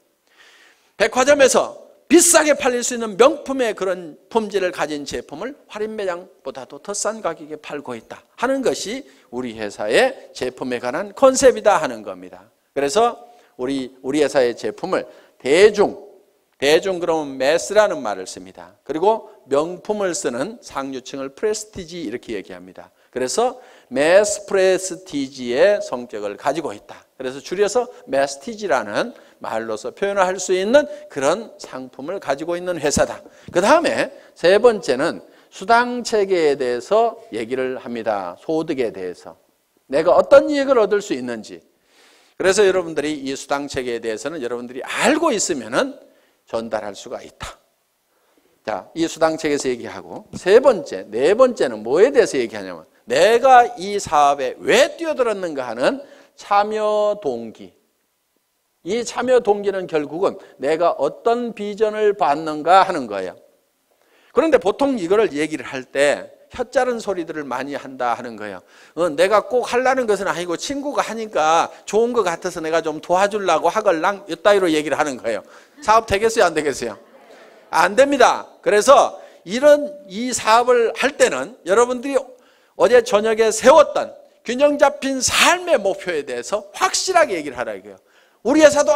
백화점에서 비싸게 팔릴 수 있는 명품의 그런 품질을 가진 제품을 할인 매장보다도 더 싼 가격에 팔고 있다 하는 것이 우리 회사의 제품에 관한 컨셉이다 하는 겁니다. 그래서 우리 회사의 제품을 대중 그러면 매스라는 말을 씁니다. 그리고 명품을 쓰는 상류층을 프레스티지 이렇게 얘기합니다. 그래서 매스 프레스티지의 성격을 가지고 있다. 그래서 줄여서 매스티지라는 말로서 표현할 수 있는 그런 상품을 가지고 있는 회사다. 그 다음에 세 번째는 수당 체계에 대해서 얘기를 합니다. 소득에 대해서 내가 어떤 이익을 얻을 수 있는지. 그래서 여러분들이 이 수당 체계에 대해서는 여러분들이 알고 있으면은 전달할 수가 있다. 자, 이 수당 체계에서 얘기하고, 네 번째는 뭐에 대해서 얘기하냐면 내가 이 사업에 왜 뛰어들었는가 하는 참여 동기. 이 참여 동기는 결국은 내가 어떤 비전을 받는가 하는 거예요. 그런데 보통 이거를 얘기를 할 때 혀짜른 소리들을 많이 한다 하는 거예요. 내가 꼭 하려는 것은 아니고 친구가 하니까 좋은 것 같아서 내가 좀 도와주려고 하걸랑 이따위로 얘기를 하는 거예요. 사업 되겠어요, 안 되겠어요? 안 됩니다. 그래서 이 사업을 할 때는 여러분들이 어제 저녁에 세웠던 균형 잡힌 삶의 목표에 대해서 확실하게 얘기를 하라 이거예요. 우리 회사도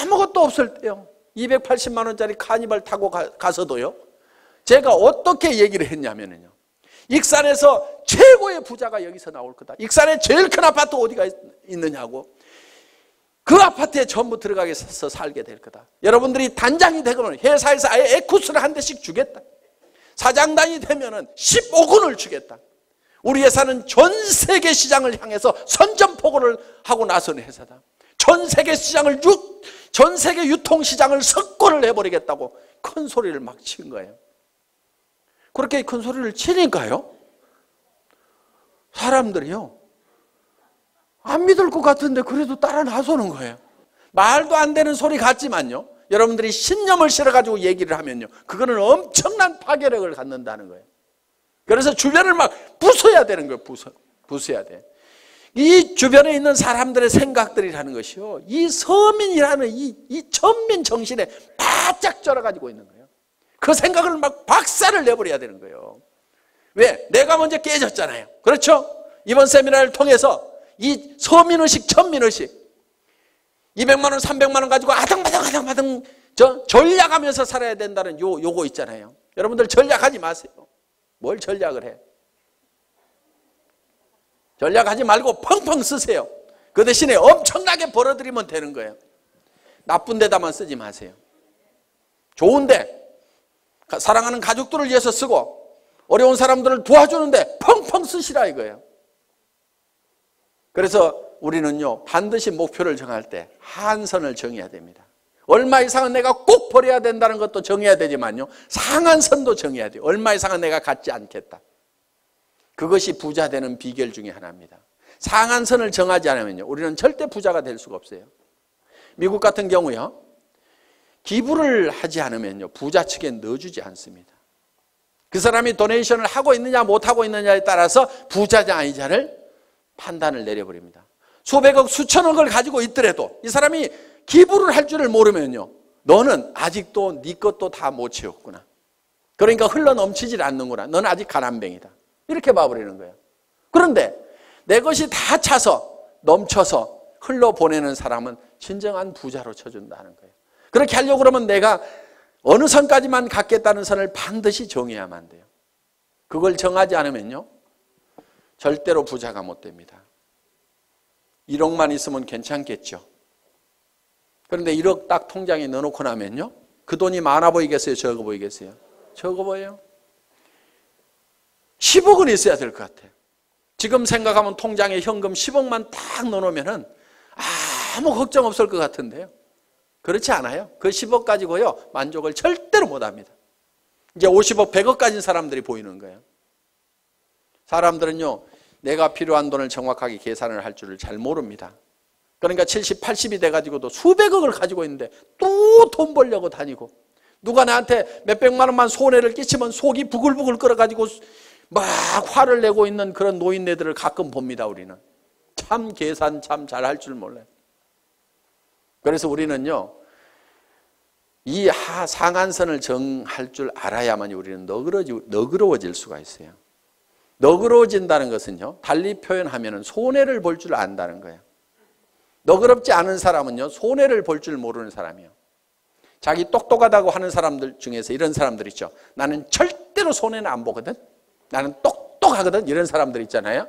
아무것도 없을 때요, 280만 원짜리 카니발 타고 가서도요, 제가 어떻게 얘기를 했냐면요, 익산에서 최고의 부자가 여기서 나올 거다. 익산에 제일 큰 아파트 어디가 있느냐고. 그 아파트에 전부 들어가서 살게 될 거다. 여러분들이 단장이 되면 회사에서 아예 에쿠스를 한 대씩 주겠다. 사장단이 되면 15군을 주겠다. 우리 회사는 전 세계 시장을 향해서 선전포고를 하고 나선 회사다. 전 세계 유통시장을 석권을 해버리겠다고 큰 소리를 막 친 거예요. 그렇게 큰 소리를 치니까요, 사람들이요, 안 믿을 것 같은데 그래도 따라 나서는 거예요. 말도 안 되는 소리 같지만요, 여러분들이 신념을 실어가지고 얘기를 하면요, 그거는 엄청난 파괴력을 갖는다는 거예요. 그래서 주변을 막 부숴야 되는 거예요. 부숴야 돼. 이 주변에 있는 사람들의 생각들이라는 것이요, 이 서민이라는 이 천민 정신에 바짝 쩔어가지고 있는 거예요. 그 생각을 막 박살을 내버려야 되는 거예요. 왜? 내가 먼저 깨졌잖아요. 그렇죠? 이번 세미나를 통해서 이 서민의식, 천민의식, 200만 원, 300만 원 가지고 아등바등 전략하면서 살아야 된다는 요거 있잖아요. 여러분들 전략하지 마세요. 뭘 전략을 해? 전략하지 말고 펑펑 쓰세요. 그 대신에 엄청나게 벌어들이면 되는 거예요. 나쁜 데다만 쓰지 마세요. 좋은데, 사랑하는 가족들을 위해서 쓰고 어려운 사람들을 도와주는데 펑펑 쓰시라 이거예요. 그래서 우리는요, 반드시 목표를 정할 때 한선을 정해야 됩니다. 얼마 이상은 내가 꼭 버려야 된다는 것도 정해야 되지만요, 상한선도 정해야 돼요. 얼마 이상은 내가 갖지 않겠다. 그것이 부자 되는 비결 중에 하나입니다. 상한선을 정하지 않으면요, 우리는 절대 부자가 될 수가 없어요. 미국 같은 경우요, 기부를 하지 않으면요, 부자 측에 넣어주지 않습니다. 그 사람이 도네이션을 하고 있느냐 못하고 있느냐에 따라서 부자냐 아니냐를 판단을 내려버립니다. 수백억 수천억을 가지고 있더라도 이 사람이 기부를 할 줄을 모르면요, 너는 아직도 네 것도 다 못 채웠구나. 그러니까 흘러넘치질 않는구나. 너는 아직 가난뱅이다. 이렇게 봐버리는 거예요. 그런데 내 것이 다 차서 넘쳐서 흘러보내는 사람은 진정한 부자로 쳐준다는 거예요. 그렇게 하려고 그러면 내가 어느 선까지만 갖겠다는 선을 반드시 정해야만 돼요. 그걸 정하지 않으면요, 절대로 부자가 못 됩니다. 1억만 있으면 괜찮겠죠. 그런데 1억 딱 통장에 넣어놓고 나면요, 그 돈이 많아 보이겠어요? 적어 보이겠어요? 적어 보여요. 10억은 있어야 될 것 같아요. 지금 생각하면 통장에 현금 10억만 딱 넣어놓으면 아무 걱정 없을 것 같은데요. 그렇지 않아요. 그 10억 가지고요, 만족을 절대로 못합니다. 이제 50억, 100억 가진 사람들이 보이는 거예요. 사람들은요, 내가 필요한 돈을 정확하게 계산을 할 줄을 잘 모릅니다. 그러니까 70, 80이 돼가지고도 수백억을 가지고 있는데 또 돈 벌려고 다니고, 누가 나한테 몇백만 원만 손해를 끼치면 속이 부글부글 끓어가지고 막 화를 내고 있는 그런 노인네들을 가끔 봅니다. 우리는 참 계산 참 잘할 줄 몰라요. 그래서 우리는요, 이 상한선을 정할 줄 알아야만 우리는 너그러워질 수가 있어요. 너그러워진다는 것은요, 달리 표현하면 손해를 볼 줄 안다는 거예요. 너그럽지 않은 사람은요, 손해를 볼 줄 모르는 사람이에요. 자기 똑똑하다고 하는 사람들 중에서 이런 사람들 있죠. 나는 절대로 손해는 안 보거든, 나는 똑똑하거든, 이런 사람들 있잖아요.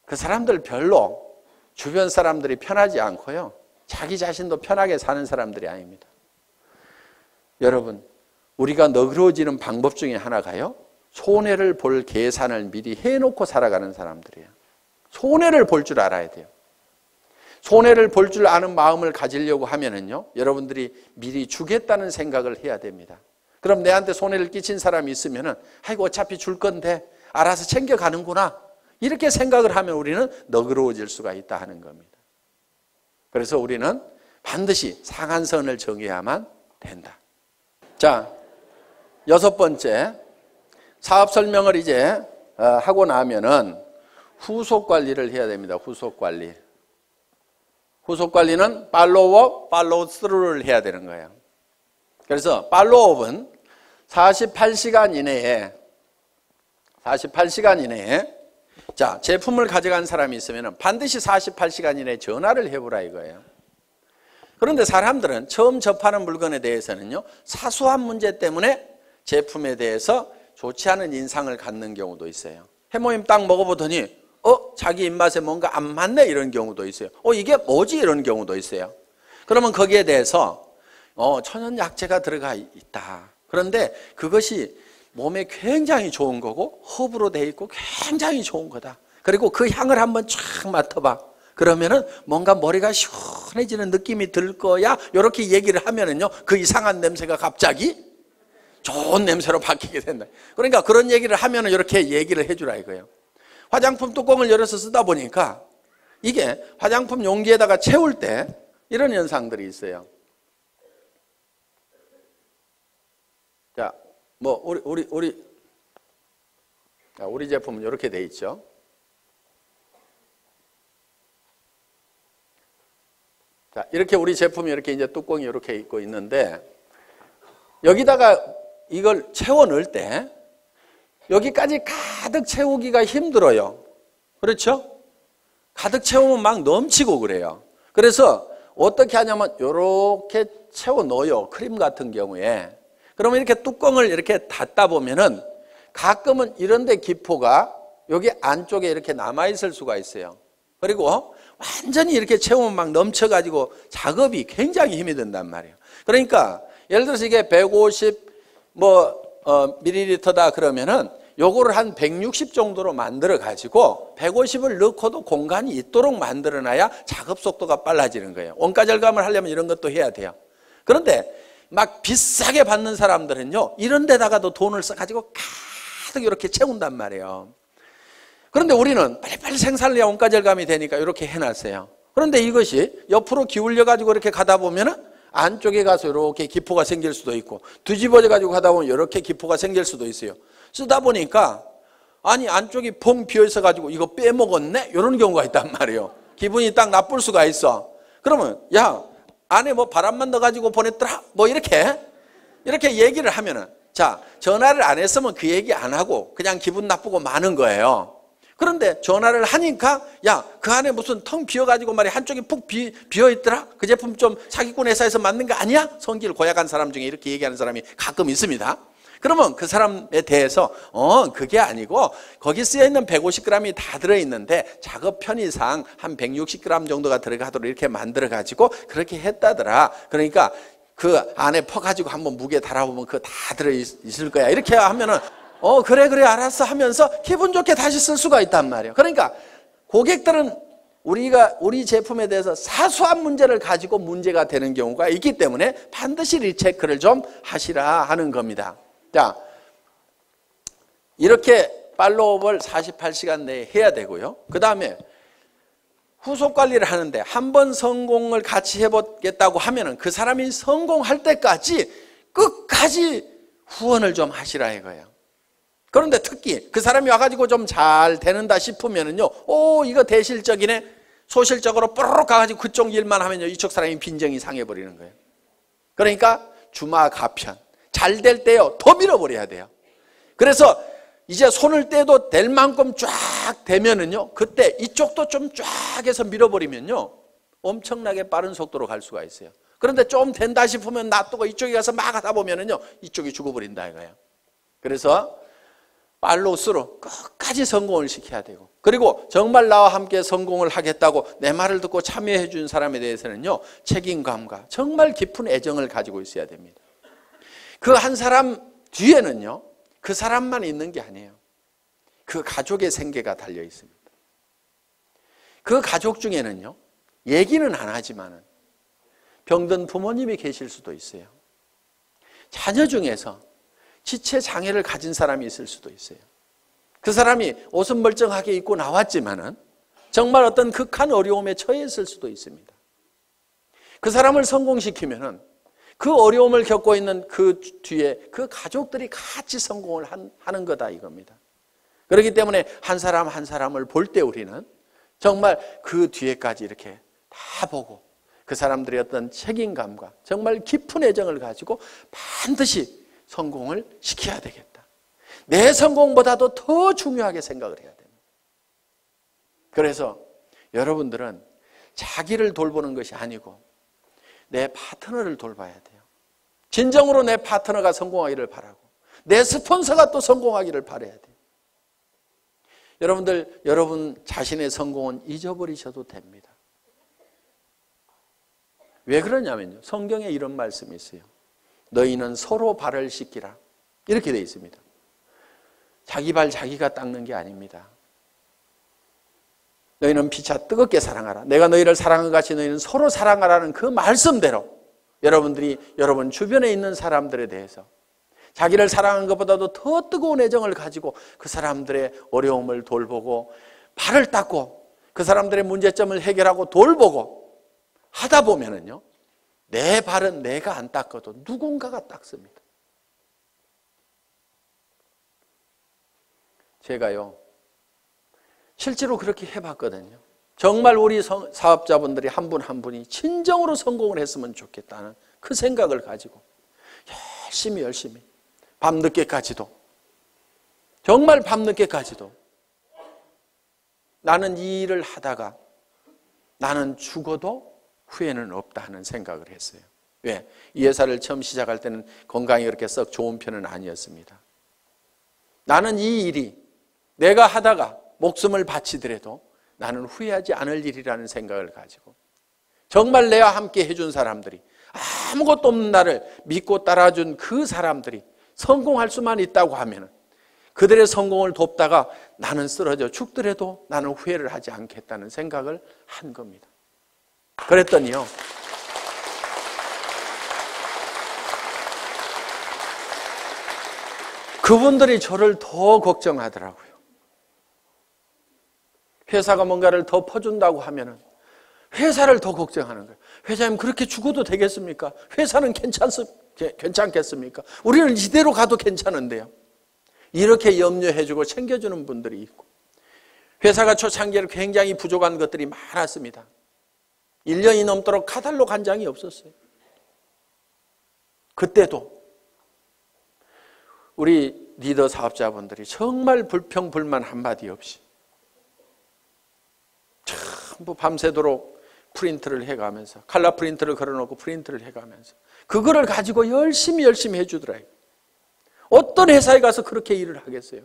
그 사람들 별로 주변 사람들이 편하지 않고요, 자기 자신도 편하게 사는 사람들이 아닙니다. 여러분, 우리가 너그러워지는 방법 중에 하나가요, 손해를 볼 계산을 미리 해놓고 살아가는 사람들이에요. 손해를 볼 줄 알아야 돼요. 손해를 볼 줄 아는 마음을 가지려고 하면은요, 여러분들이 미리 주겠다는 생각을 해야 됩니다. 그럼 내한테 손해를 끼친 사람이 있으면은, 아이고 어차피 줄 건데 알아서 챙겨가는구나, 이렇게 생각을 하면 우리는 너그러워질 수가 있다 하는 겁니다. 그래서 우리는 반드시 상한선을 정해야만 된다. 자, 6번째, 사업 설명을 이제 하고 나면은 후속 관리를 해야 됩니다. 후속 관리. 후속 관리는 팔로우업, 팔로우 스루를 해야 되는 거예요. 그래서 팔로우업은 48시간 이내에 자, 제품을 가져간 사람이 있으면 반드시 48시간 이내에 전화를 해보라 이거예요. 그런데 사람들은 처음 접하는 물건에 대해서는요, 사소한 문제 때문에 제품에 대해서 좋지 않은 인상을 갖는 경우도 있어요. 해모임 딱 먹어보더니 자기 입맛에 뭔가 안 맞네 이런 경우도 있어요. 이게 뭐지 이런 경우도 있어요. 그러면 거기에 대해서 천연약재가 들어가 있다. 그런데 그것이 몸에 굉장히 좋은 거고 허브로 돼 있고 굉장히 좋은 거다. 그리고 그 향을 한번 쫙 맡아봐. 그러면은 뭔가 머리가 시원해지는 느낌이 들 거야. 이렇게 얘기를 하면은요, 그 이상한 냄새가 갑자기 좋은 냄새로 바뀌게 된다. 그러니까 그런 얘기를 하면은 이렇게 얘기를 해주라 이거예요. 화장품 뚜껑을 열어서 쓰다 보니까 이게 화장품 용기에다가 채울 때 이런 현상들이 있어요. 자, 뭐 우리 제품은 이렇게 돼 있죠. 자, 이렇게 우리 제품이 이렇게 이제 뚜껑이 이렇게 있고 있는데 여기다가 이걸 채워 넣을 때 여기까지 가득 채우기가 힘들어요. 그렇죠? 가득 채우면 막 넘치고 그래요. 그래서 어떻게 하냐면 이렇게 채워 넣어요. 크림 같은 경우에. 그러면 이렇게 뚜껑을 이렇게 닫다 보면은 가끔은 이런 데 기포가 여기 안쪽에 이렇게 남아있을 수가 있어요. 그리고 완전히 이렇게 채우면 막 넘쳐가지고 작업이 굉장히 힘이 든단 말이에요. 그러니까 예를 들어서 이게 150 밀리리터다 그러면은 요거를 한 160 정도로 만들어 가지고 150을 넣고도 공간이 있도록 만들어 놔야 작업 속도가 빨라지는 거예요. 원가 절감을 하려면 이런 것도 해야 돼요. 그런데 막 비싸게 받는 사람들은요, 이런 데다가도 돈을 써가지고 가득 이렇게 채운단 말이에요. 그런데 우리는 빨리빨리 생산을 해야 원가 절감이 되니까 이렇게 해놨어요. 그런데 이것이 옆으로 기울여가지고 이렇게 가다 보면은 안쪽에 가서 이렇게 기포가 생길 수도 있고, 뒤집어져가지고 가다 보면 이렇게 기포가 생길 수도 있어요. 쓰다 보니까 아니 안쪽이 펑 비어 있어가지고 이거 빼먹었네? 이런 경우가 있단 말이에요. 기분이 딱 나쁠 수가 있어. 그러면 야, 안에 뭐 바람만 넣어가지고 보냈더라? 뭐 이렇게 얘기를 하면은, 자, 전화를 안 했으면 그 얘기 안 하고 그냥 기분 나쁘고 마는 거예요. 그런데 전화를 하니까 야, 그 안에 무슨 텅 비어가지고 말이야 한쪽이 푹 비어있더라? 그 제품 좀 사기꾼 회사에서 만든 거 아니야? 성질 고약한 사람 중에 이렇게 얘기하는 사람이 가끔 있습니다. 그러면 그 사람에 대해서 그게 아니고 거기 쓰여있는 150g이 다 들어있는데 작업 편의상 한 160g 정도가 들어가도록 이렇게 만들어가지고 그렇게 했다더라. 그러니까 그 안에 퍼가지고 한번 무게 달아보면 그거 다 들어있을 거야. 이렇게 하면은 그래 알았어 하면서 기분 좋게 다시 쓸 수가 있단 말이에요. 그러니까 고객들은 우리 제품에 대해서 사소한 문제를 가지고 문제가 되는 경우가 있기 때문에 반드시 리체크를 좀 하시라 하는 겁니다. 자, 이렇게 팔로우업을 48시간 내에 해야 되고요. 그 다음에 후속 관리를 하는데 한 번 성공을 같이 해보겠다고 하면은 그 사람이 성공할 때까지 끝까지 후원을 좀 하시라 이거예요. 그런데 특히 그 사람이 와가지고 좀 잘 되는다 싶으면은요, 이거 대실적이네. 소실적으로 뽀로록 가가지고 그쪽 일만 하면요, 이쪽 사람이 빈정이 상해버리는 거예요. 그러니까 주마가편. 잘 될 때요, 더 밀어버려야 돼요. 그래서 이제 손을 떼도 될 만큼 쫙 되면은요, 그때 이쪽도 좀 쫙 해서 밀어버리면요, 엄청나게 빠른 속도로 갈 수가 있어요. 그런데 좀 된다 싶으면 놔두고 이쪽에 가서 막 하다 보면은요, 이쪽이 죽어버린다 이거예요. 그래서 팔로우스루 끝까지 성공을 시켜야 되고, 그리고 정말 나와 함께 성공을 하겠다고 내 말을 듣고 참여해 준 사람에 대해서는요, 책임감과 정말 깊은 애정을 가지고 있어야 됩니다. 그 한 사람 뒤에는요, 그 사람만 있는 게 아니에요. 그 가족의 생계가 달려 있습니다. 그 가족 중에는요, 얘기는 안 하지만은 병든 부모님이 계실 수도 있어요. 자녀 중에서 지체 장애를 가진 사람이 있을 수도 있어요. 그 사람이 옷은 멀쩡하게 입고 나왔지만은 정말 어떤 극한 어려움에 처해 있을 수도 있습니다. 그 사람을 성공시키면은 그 어려움을 겪고 있는 그 뒤에 그 가족들이 같이 성공을 하는 거다 이겁니다. 그렇기 때문에 한 사람 한 사람을 볼 때 우리는 정말 그 뒤에까지 이렇게 다 보고 그 사람들의 어떤 책임감과 정말 깊은 애정을 가지고 반드시 성공을 시켜야 되겠다. 내 성공보다도 더 중요하게 생각을 해야 됩니다. 그래서 여러분들은 자기를 돌보는 것이 아니고 내 파트너를 돌봐야 돼요. 진정으로 내 파트너가 성공하기를 바라고 내 스폰서가 또 성공하기를 바라야 돼요. 여러분들, 여러분 자신의 성공은 잊어버리셔도 됩니다. 왜 그러냐면요, 성경에 이런 말씀이 있어요. 너희는 서로 발을 씻기라, 이렇게 되어 있습니다. 자기 발 자기가 닦는 게 아닙니다. 너희는 피차 뜨겁게 사랑하라. 내가 너희를 사랑한 같이 너희는 서로 사랑하라는 그 말씀대로 여러분들이 여러분 주변에 있는 사람들에 대해서 자기를 사랑하는 것보다도 더 뜨거운 애정을 가지고 그 사람들의 어려움을 돌보고 발을 닦고 그 사람들의 문제점을 해결하고 돌보고 하다 보면은요, 내 발은 내가 안 닦아도 누군가가 닦습니다. 제가요, 실제로 그렇게 해봤거든요. 정말 우리 사업자분들이 한 분 한 분이 진정으로 성공을 했으면 좋겠다는 그 생각을 가지고 열심히 밤늦게까지도, 정말 밤늦게까지도 나는 이 일을 하다가 나는 죽어도 후회는 없다 하는 생각을 했어요. 왜? 이 회사를 처음 시작할 때는 건강이 그렇게 썩 좋은 편은 아니었습니다. 나는 이 일이 내가 하다가 목숨을 바치더라도 나는 후회하지 않을 일이라는 생각을 가지고 정말 내와 함께 해준 사람들이, 아무것도 없는 나를 믿고 따라준 그 사람들이 성공할 수만 있다고 하면 그들의 성공을 돕다가 나는 쓰러져 죽더라도 나는 후회를 하지 않겠다는 생각을 한 겁니다. 그랬더니요, 그분들이 저를 더 걱정하더라고요. 회사가 뭔가를 더 퍼준다고 하면은 회사를 더 걱정하는 거예요. 회장님, 그렇게 죽어도 되겠습니까? 회사는 괜찮겠습니까? 우리는 이대로 가도 괜찮은데요. 이렇게 염려해주고 챙겨주는 분들이 있고, 회사가 초창기에 굉장히 부족한 것들이 많았습니다. 1년이 넘도록 카탈로그 한 장이 없었어요. 그때도 우리 리더 사업자분들이 정말 불평불만 한마디 없이 전부 밤새도록 프린트를 해가면서, 칼라 프린트를 걸어놓고 프린트를 해가면서 그거를 가지고 열심히 해주더라고요. 어떤 회사에 가서 그렇게 일을 하겠어요?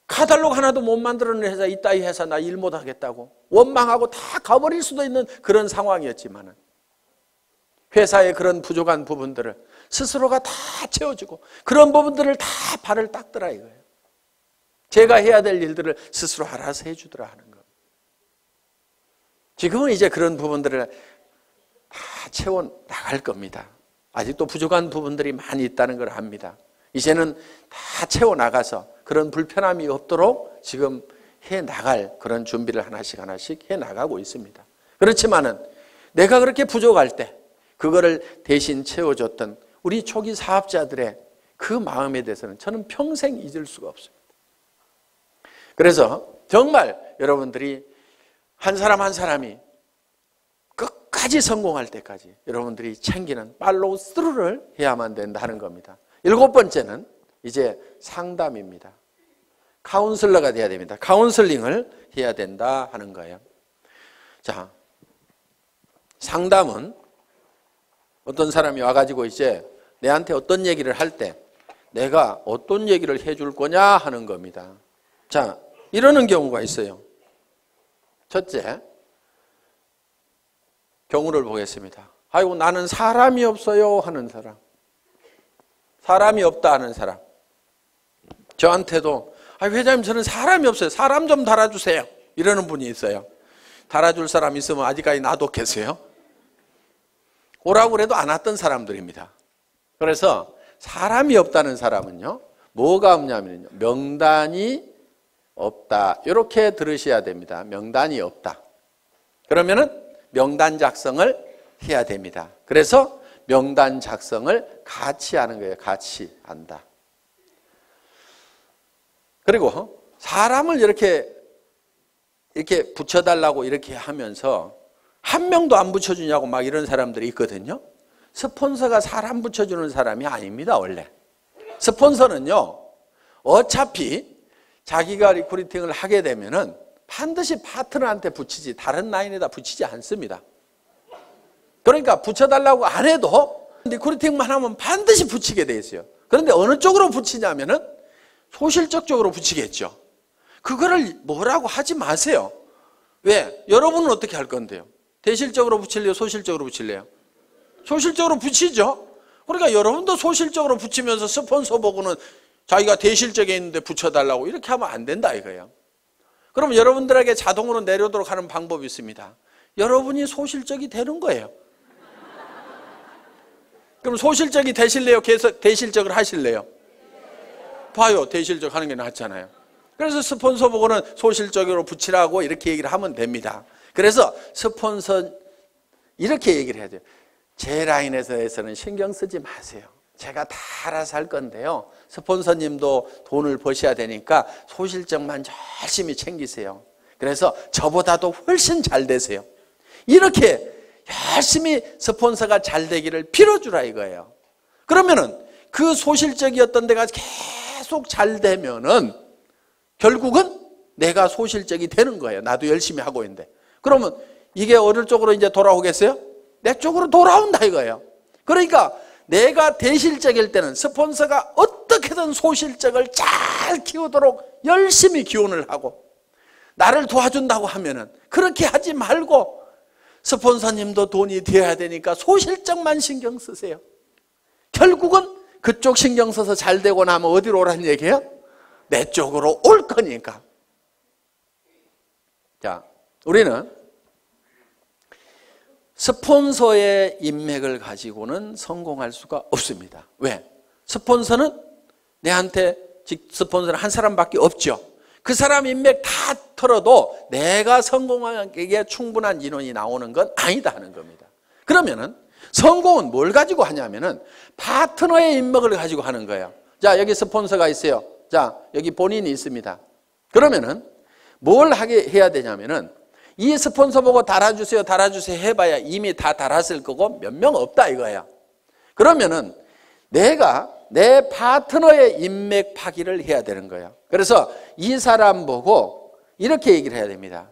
카탈로그 하나도 못 만들어낸 회사, 이따위 회사 나 일 못하겠다고 원망하고 다 가버릴 수도 있는 그런 상황이었지만은, 회사의 그런 부족한 부분들을 스스로가 다 채워주고 그런 부분들을 다 발을 닦더라 이거예요. 제가 해야 될 일들을 스스로 알아서 해주더라 하는 거. 지금은 이제 그런 부분들을 다 채워나갈 겁니다. 아직도 부족한 부분들이 많이 있다는 걸 압니다. 이제는 다 채워나가서 그런 불편함이 없도록 지금 해나갈 그런 준비를 하나씩 해나가고 있습니다. 그렇지만은 내가 그렇게 부족할 때 그거를 대신 채워줬던 우리 초기 사업자들의 그 마음에 대해서는 저는 평생 잊을 수가 없습니다. 그래서 정말 여러분들이 한 사람 한 사람이 끝까지 성공할 때까지 여러분들이 챙기는 팔로우 스루를 해야만 된다는 겁니다. 7번째는 이제 상담입니다. 카운슬러가 돼야 됩니다. 카운슬링을 해야 된다 하는 거예요. 자, 상담은 어떤 사람이 와가지고 이제 내한테 어떤 얘기를 할 때 내가 어떤 얘기를 해줄 거냐 하는 겁니다. 자, 이러는 경우가 있어요. 첫째, 경우를 보겠습니다. 아이고, 나는 사람이 없어요 하는 사람, 사람이 없다 하는 사람. 저한테도 회장님, 저는 사람이 없어요, 사람 좀 달아주세요, 이러는 분이 있어요. 달아줄 사람 있으면 아직까지 놔뒀겠어요? 오라고 그래도 안 왔던 사람들입니다. 그래서 사람이 없다는 사람은요, 뭐가 없냐면요, 명단이 없다, 이렇게 들으셔야 됩니다. 명단이 없다. 그러면은 명단 작성을 해야 됩니다. 그래서 명단 작성을 같이 하는 거예요. 같이 한다. 그리고 사람을 이렇게 붙여달라고 이렇게 하면서 한 명도 안 붙여주냐고 막 이런 사람들이 있거든요. 스폰서가 사람 붙여주는 사람이 아닙니다, 원래. 스폰서는요, 어차피 자기가 리크루팅을 하게 되면은 반드시 파트너한테 붙이지 다른 라인에다 붙이지 않습니다. 그러니까 붙여달라고 안 해도 리크루팅만 하면 반드시 붙이게 돼 있어요. 그런데 어느 쪽으로 붙이냐면은 소실적 쪽으로 붙이겠죠. 그거를 뭐라고 하지 마세요. 왜? 여러분은 어떻게 할 건데요? 대실적으로 붙일래요? 소실적으로 붙일래요? 소실적으로 붙이죠. 그러니까 여러분도 소실적으로 붙이면서 스폰서 보고는 자기가 대실적에 있는데 붙여달라고 이렇게 하면 안 된다 이거예요. 그럼 여러분들에게 자동으로 내려오도록 하는 방법이 있습니다. 여러분이 소실적이 되는 거예요. 그럼 소실적이 되실래요? 계속 대실적을 하실래요? 봐요. 대실적 하는 게 낫잖아요. 그래서 스폰서 보고는 소실적으로 붙이라고 이렇게 얘기를 하면 됩니다. 그래서 스폰서 이렇게 얘기를 해야 돼요. 제 라인에서는 신경 쓰지 마세요. 제가 다 알아서 할 건데요. 스폰서님도 돈을 버셔야 되니까 소실적만 열심히 챙기세요. 그래서 저보다도 훨씬 잘 되세요. 이렇게 열심히 스폰서가 잘 되기를 빌어주라 이거예요. 그러면은 그 소실적이었던 데가 계속 잘 되면은 결국은 내가 소실적이 되는 거예요. 나도 열심히 하고 있는데. 그러면 이게 어느 쪽으로 이제 돌아오겠어요? 내 쪽으로 돌아온다 이거예요. 그러니까 내가 대실적일 때는 스폰서가 어떻게든 소실적을 잘 키우도록 열심히 기원을 하고 나를 도와준다고 하면은 그렇게 하지 말고 스폰서님도 돈이 되어야 되니까 소실적만 신경 쓰세요. 결국은 그쪽 신경 써서 잘 되고 나면 어디로 오라는 얘기예요? 내 쪽으로 올 거니까. 자, 우리는 스폰서의 인맥을 가지고는 성공할 수가 없습니다. 왜? 스폰서는 내한테 스폰서는 한 사람밖에 없죠. 그 사람 인맥 다 털어도 내가 성공하기에 충분한 인원이 나오는 건 아니다 하는 겁니다. 그러면은 성공은 뭘 가지고 하냐면은 파트너의 인맥을 가지고 하는 거예요. 자, 여기 스폰서가 있어요. 자, 여기 본인이 있습니다. 그러면은 뭘 해야 되냐면은 이 스폰서 보고 달아주세요 해봐야 이미 다 달았을 거고 몇 명 없다 이거야. 그러면은 내가 내 파트너의 인맥 파기를 해야 되는 거예요. 그래서 이 사람 보고 이렇게 얘기를 해야 됩니다.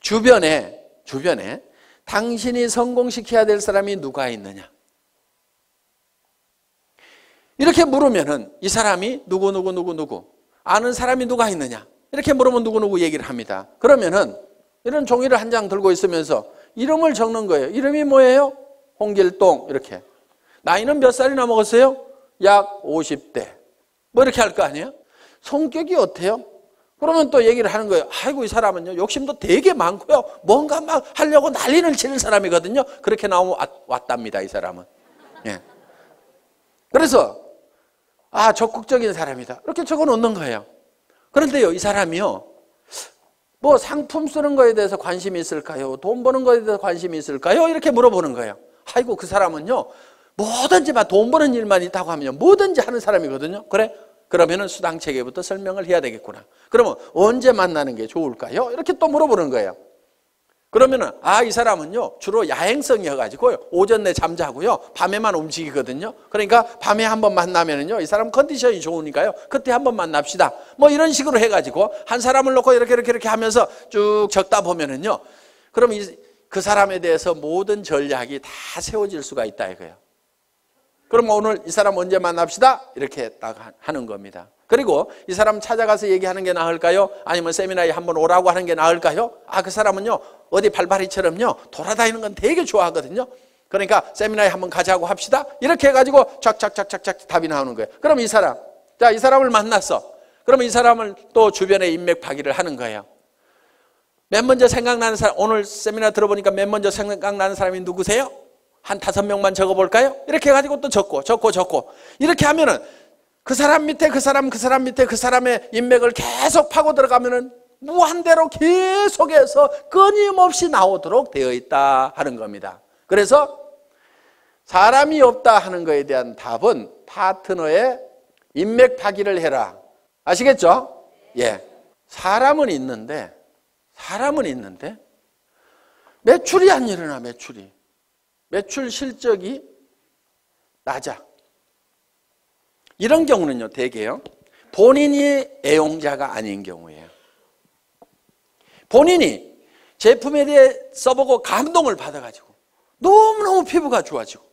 주변에 당신이 성공시켜야 될 사람이 누가 있느냐. 이렇게 물으면은 이 사람이 누구 아는 사람이 누가 있느냐. 이렇게 물으면 누구 얘기를 합니다. 그러면은 이런 종이를 한 장 들고 있으면서 이름을 적는 거예요. 이름이 뭐예요? 홍길동 이렇게. 나이는 몇 살이나 먹었어요? 약 50대. 뭐 이렇게 할 거 아니에요? 성격이 어때요? 그러면 또 얘기를 하는 거예요. 아이고 이 사람은요 욕심도 되게 많고요. 뭔가 막 하려고 난리를 치는 사람이거든요. 그렇게 나오면 왔답니다 이 사람은. 예. 그래서 적극적인 사람이다. 이렇게 적어 놓는 거예요. 그런데요 이 사람이요. 뭐 상품 쓰는 거에 대해서 관심이 있을까요? 돈 버는 거에 대해서 관심이 있을까요? 이렇게 물어보는 거예요. 아이고 그 사람은요 뭐든지 막 돈 버는 일만 있다고 하면 뭐든지 하는 사람이거든요. 그래? 그러면은 수당 체계부터 설명을 해야 되겠구나. 그러면 언제 만나는 게 좋을까요? 이렇게 또 물어보는 거예요. 그러면은 이 사람은요 주로 야행성이어가지고요 오전 내 잠자고요 밤에만 움직이거든요. 그러니까 밤에 한번 만나면은요 이 사람 컨디션이 좋으니까요 그때 한번 만납시다. 뭐 이런 식으로 해가지고 한 사람을 놓고 이렇게 하면서 쭉 적다 보면은요 그럼 그 사람에 대해서 모든 전략이 다 세워질 수가 있다 이거예요. 그럼 오늘 이 사람 언제 만납시다 이렇게 딱 하는 겁니다. 그리고 이 사람 찾아가서 얘기하는 게 나을까요? 아니면 세미나에 한번 오라고 하는 게 나을까요? 그 사람은요 어디 발바리처럼요 돌아다니는 건 되게 좋아하거든요. 그러니까 세미나에 한번 가자고 합시다. 이렇게 해가지고 착착착착착 답이 나오는 거예요. 그럼 이 사람을 만났어. 그러면 이 사람을 또 주변에 인맥 파기를 하는 거예요. 맨 먼저 생각나는 사람, 오늘 세미나 들어보니까 맨 먼저 생각나는 사람이 누구세요? 한 5명만 적어볼까요? 이렇게 해가지고 또 적고 이렇게 하면은 그 사람 밑에 그 사람의 인맥을 계속 파고 들어가면은 무한대로 계속해서 끊임없이 나오도록 되어 있다 하는 겁니다. 그래서 사람이 없다 하는 것에 대한 답은 파트너의 인맥 파기를 해라. 아시겠죠? 예. 사람은 있는데 매출이 안 일어나. 매출 실적이 낮아. 이런 경우는요, 대개요, 본인이 애용자가 아닌 경우예요. 본인이 제품에 대해 써보고 감동을 받아가지고 너무너무 피부가 좋아지고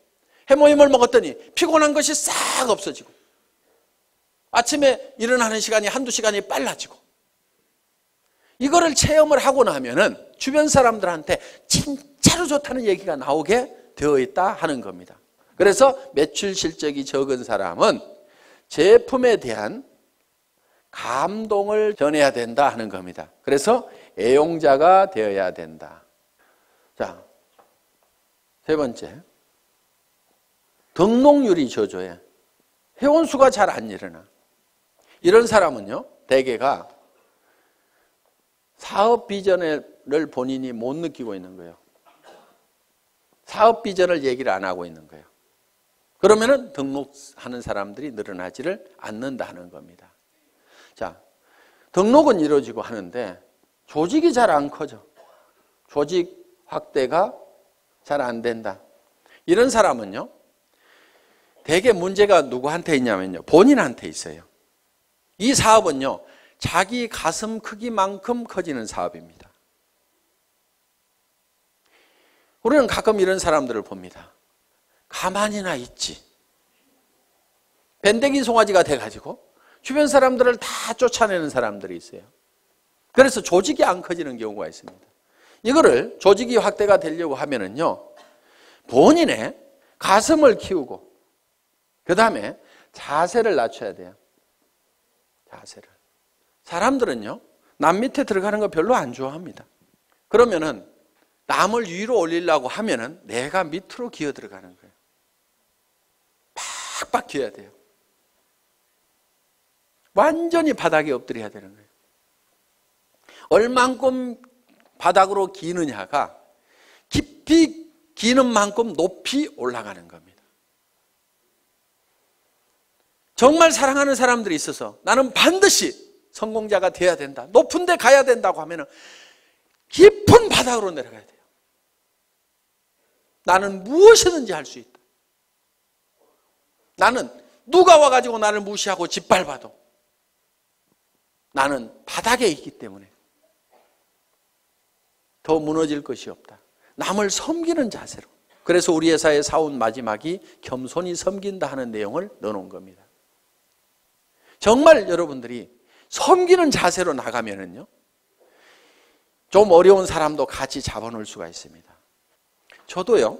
해모임을 먹었더니 피곤한 것이 싹 없어지고 아침에 일어나는 시간이 한두 시간이 빨라지고, 이거를 체험을 하고 나면은 주변 사람들한테 진짜로 좋다는 얘기가 나오게 되어 있다 하는 겁니다. 그래서 매출 실적이 적은 사람은 제품에 대한 감동을 전해야 된다 하는 겁니다. 그래서 애용자가 되어야 된다. 자, 세 번째, 등록률이 저조해. 회원수가 잘 안 일어나. 이런 사람은요, 대개가 사업 비전을 본인이 못 느끼고 있는 거예요. 사업 비전을 얘기를 안 하고 있는 거예요. 그러면은 등록하는 사람들이 늘어나지를 않는다는 겁니다. 자, 등록은 이루어지고 하는데 조직이 잘 안 커져. 조직 확대가 잘 안 된다. 이런 사람은요, 대개 문제가 누구한테 있냐면요, 본인한테 있어요. 이 사업은요, 자기 가슴 크기만큼 커지는 사업입니다. 우리는 가끔 이런 사람들을 봅니다. 가만히나 있지. 밴댕이 송아지가 돼가지고 주변 사람들을 다 쫓아내는 사람들이 있어요. 그래서 조직이 안 커지는 경우가 있습니다. 이거를 조직이 확대가 되려고 하면은요, 본인의 가슴을 키우고 그 다음에 자세를 낮춰야 돼요. 자세를. 사람들은요, 남 밑에 들어가는 거 별로 안 좋아합니다. 그러면은 남을 위로 올리려고 하면은 내가 밑으로 기어 들어가는 거예요. 팍팍 기어야 돼요. 완전히 바닥에 엎드려야 되는 거예요. 얼만큼 바닥으로 기느냐가 깊이 기는 만큼 높이 올라가는 겁니다. 정말 사랑하는 사람들이 있어서 나는 반드시 성공자가 돼야 된다, 높은 데 가야 된다고 하면 깊은 바닥으로 내려가야 돼요. 나는 무엇이든지 할 수 있다. 나는 누가 와가지고 나를 무시하고 짓밟아도 나는 바닥에 있기 때문에 더 무너질 것이 없다. 남을 섬기는 자세로. 그래서 우리 회사의 사원 마지막이 겸손히 섬긴다 하는 내용을 넣어놓은 겁니다. 정말 여러분들이 섬기는 자세로 나가면은요, 좀 어려운 사람도 같이 잡아놓을 수가 있습니다. 저도요,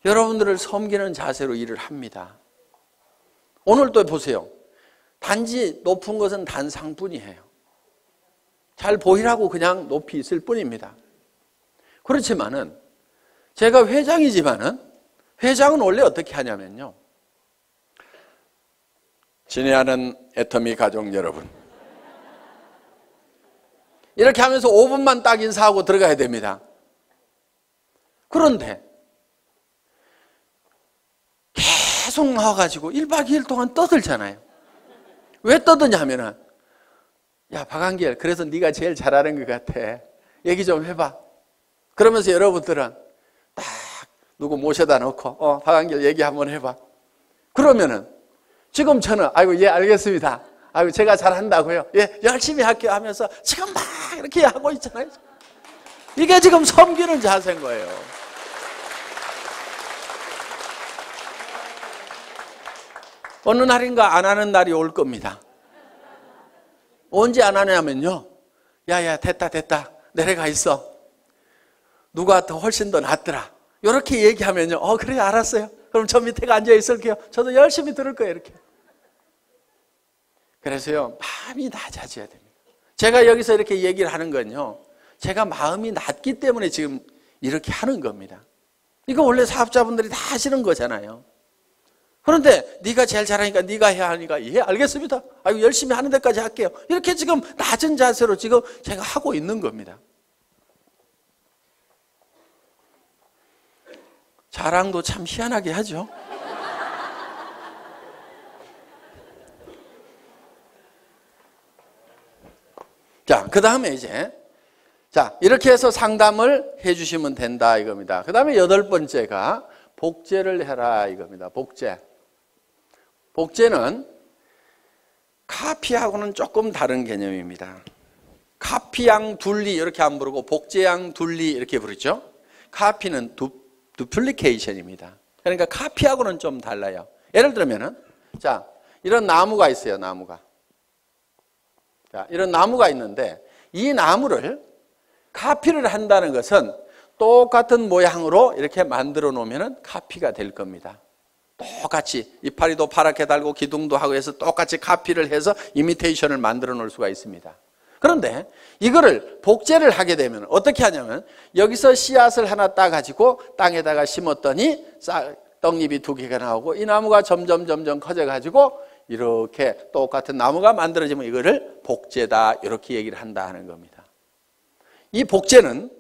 여러분들을 섬기는 자세로 일을 합니다. 오늘도 보세요. 단지 높은 것은 단상뿐이에요. 잘 보이라고 그냥 높이 있을 뿐입니다. 그렇지만은 제가 회장이지만은 회장은 원래 어떻게 하냐면요, 친애하는 애터미 가족 여러분, 이렇게 하면서 5분만 딱 인사하고 들어가야 됩니다. 그런데 계속 나와가지고 1박 2일 동안 떠들잖아요. 왜 떠드냐면은, 야 박한길, 그래서 네가 제일 잘하는 것 같아, 얘기 좀 해봐. 그러면서 여러분들은 딱 누구 모셔다 놓고 박한길 얘기 한번 해봐. 그러면은 지금 저는 아이고 예 알겠습니다, 아이고 제가 잘한다고요, 예 열심히 할게요 하면서 지금 막 이렇게 하고 있잖아요. 이게 지금 섬기는 자세인 거예요. 어느 날인가 안 하는 날이 올 겁니다. 언제 안 하냐면요, 야야 됐다 내려가 있어, 누가 더 훨씬 더 낫더라, 이렇게 얘기하면요, 그래 알았어요, 그럼 저 밑에 앉아 있을게요, 저도 열심히 들을 거예요, 이렇게. 그래서요, 마음이 낮아져야 됩니다. 제가 여기서 이렇게 얘기를 하는 건요, 제가 마음이 낮기 때문에 지금 이렇게 하는 겁니다. 이거 원래 사업자분들이 다 하시는 거잖아요. 그런데 네가 제일 잘하니까 네가 해야 하니까 예, 알겠습니다. 아이고, 열심히 하는 데까지 할게요. 이렇게 지금 낮은 자세로 지금 제가 하고 있는 겁니다. 자랑도 참 희한하게 하죠. 자, 그 다음에 이제, 자, 이렇게 해서 상담을 해 주시면 된다 이겁니다. 그 다음에 8번째가 복제를 해라 이겁니다. 복제. 복제는 카피하고는 조금 다른 개념입니다. 카피양 둘리 이렇게 안 부르고 복제양 둘리 이렇게 부르죠. 카피는 두플리케이션입니다. 그러니까 카피하고는 좀 달라요. 예를 들면은, 자, 이런 나무가 있어요, 나무가. 자, 이런 나무가 있는데 이 나무를 카피를 한다는 것은 똑같은 모양으로 이렇게 만들어 놓으면 카피가 될 겁니다. 똑같이 이파리도 파랗게 달고 기둥도 하고 해서 똑같이 카피를 해서 이미테이션을 만들어 놓을 수가 있습니다. 그런데 이거를 복제를 하게 되면 어떻게 하냐면 여기서 씨앗을 하나 따가지고 땅에다가 심었더니 떡잎이 2개가 나오고 이 나무가 점점 커져가지고 이렇게 똑같은 나무가 만들어지면 이거를 복제다 이렇게 얘기를 한다 하는 겁니다. 이 복제는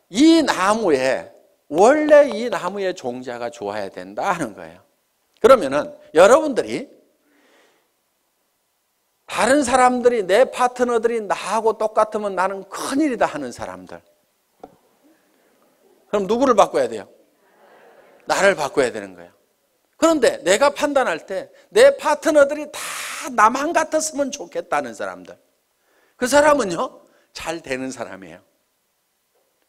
이 나무에 원래 이 나무의 종자가 좋아야 된다 하는 거예요. 그러면은 여러분들이 다른 사람들이 내 파트너들이 나하고 똑같으면 나는 큰일이다 하는 사람들, 그럼 누구를 바꿔야 돼요? 나를 바꿔야 되는 거예요. 그런데 내가 판단할 때 내 파트너들이 다 나만 같았으면 좋겠다는 사람들, 그 사람은요 잘 되는 사람이에요.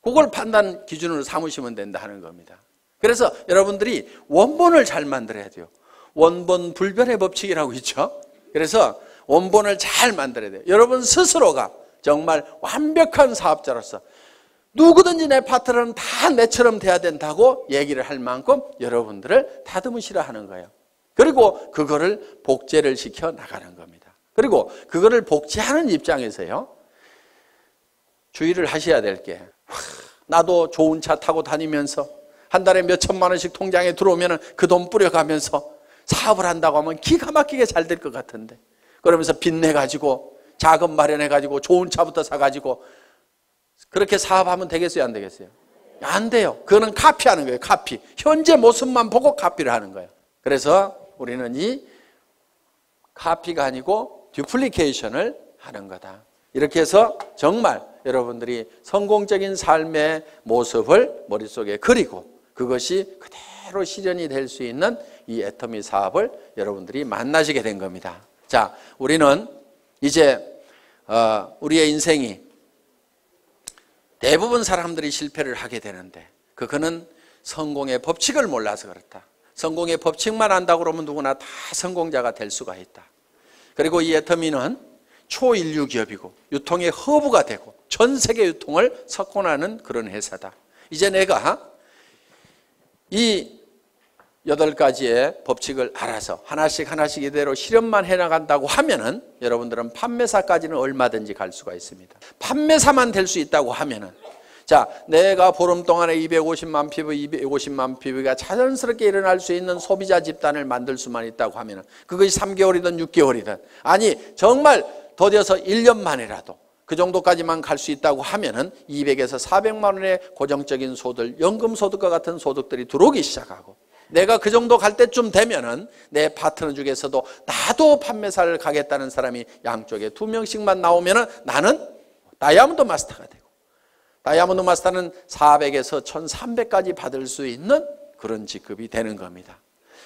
그걸 판단 기준으로 삼으시면 된다 하는 겁니다. 그래서 여러분들이 원본을 잘 만들어야 돼요. 원본 불변의 법칙이라고 있죠. 그래서 원본을 잘 만들어야 돼요. 여러분 스스로가 정말 완벽한 사업자로서 누구든지 내 파트너는 다 내처럼 돼야 된다고 얘기를 할 만큼 여러분들을 다듬으시라 하는 거예요. 그리고 그거를 복제를 시켜 나가는 겁니다. 그리고 그거를 복제하는 입장에서요 주의를 하셔야 될 게, 나도 좋은 차 타고 다니면서 한 달에 몇 천만 원씩 통장에 들어오면 그 돈 뿌려가면서 사업을 한다고 하면 기가 막히게 잘 될 것 같은데, 그러면서 빚내가지고 자금 마련해가지고 좋은 차부터 사가지고 그렇게 사업하면 되겠어요, 안 되겠어요? 안 돼요. 그거는 카피하는 거예요. 카피. 현재 모습만 보고 카피를 하는 거예요. 그래서 우리는 이 카피가 아니고 듀플리케이션을 하는 거다. 이렇게 해서 정말 여러분들이 성공적인 삶의 모습을 머릿속에 그리고 그것이 그대로 실현이 될 수 있는 이 애터미 사업을 여러분들이 만나시게 된 겁니다. 자, 우리는 이제 우리의 인생이 대부분 사람들이 실패를 하게 되는데 그거는 성공의 법칙을 몰라서 그렇다. 성공의 법칙만 안다고 그러면 누구나 다 성공자가 될 수가 있다. 그리고 이 애터미는 초인류 기업이고 유통의 허브가 되고 전 세계 유통을 석권하는 그런 회사다. 이제 내가 이 8가지의 법칙을 알아서 하나씩 이대로 실현만 해나간다고 하면은 여러분들은 판매사까지는 얼마든지 갈 수가 있습니다. 판매사만 될 수 있다고 하면은, 자, 내가 보름 동안에 250만 피부, 250만 피부가 자연스럽게 일어날 수 있는 소비자 집단을 만들 수만 있다고 하면은 그것이 3개월이든 6개월이든, 아니 정말 더뎌서 1년 만이라도 그 정도까지만 갈 수 있다고 하면은 200에서 400만 원의 고정적인 소득, 연금소득과 같은 소득들이 들어오기 시작하고, 내가 그 정도 갈 때쯤 되면은 내 파트너 중에서도 나도 판매사를 가겠다는 사람이 양쪽에 2명씩만 나오면은 나는 다이아몬드 마스터가 되고, 다이아몬드 마스터는 400에서 1300까지 받을 수 있는 그런 직급이 되는 겁니다.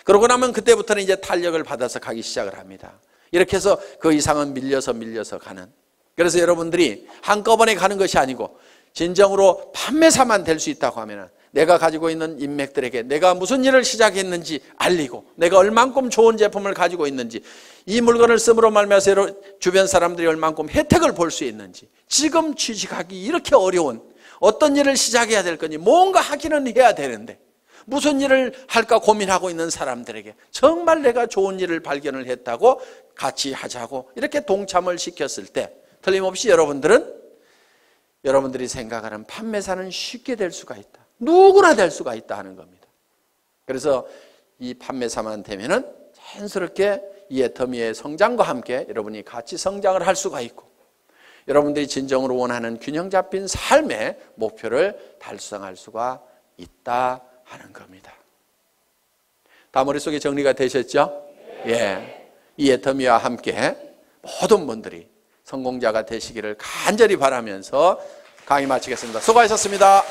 그러고 나면 그때부터는 이제 탄력을 받아서 가기 시작을 합니다. 이렇게 해서 그 이상은 밀려서 가는. 그래서 여러분들이 한꺼번에 가는 것이 아니고 진정으로 판매사만 될 수 있다고 하면은 내가 가지고 있는 인맥들에게 내가 무슨 일을 시작했는지 알리고, 내가 얼만큼 좋은 제품을 가지고 있는지, 이 물건을 씀으로 말미암아 주변 사람들이 얼만큼 혜택을 볼 수 있는지, 지금 취직하기 이렇게 어려운 어떤 일을 시작해야 될 건지, 뭔가 하기는 해야 되는데 무슨 일을 할까 고민하고 있는 사람들에게 정말 내가 좋은 일을 발견을 했다고 같이 하자고 이렇게 동참을 시켰을 때 틀림없이 여러분들이 생각하는 판매사는 쉽게 될 수가 있다. 누구나 될 수가 있다 하는 겁니다. 그래서 이 판매사만 되면은 자연스럽게 이 애터미의 성장과 함께 여러분이 같이 성장을 할 수가 있고, 여러분들이 진정으로 원하는 균형 잡힌 삶의 목표를 달성할 수가 있다 하는 겁니다. 다 머릿속에 정리가 되셨죠? 예. 이 애터미와 함께 모든 분들이 성공자가 되시기를 간절히 바라면서 강의 마치겠습니다. 수고하셨습니다.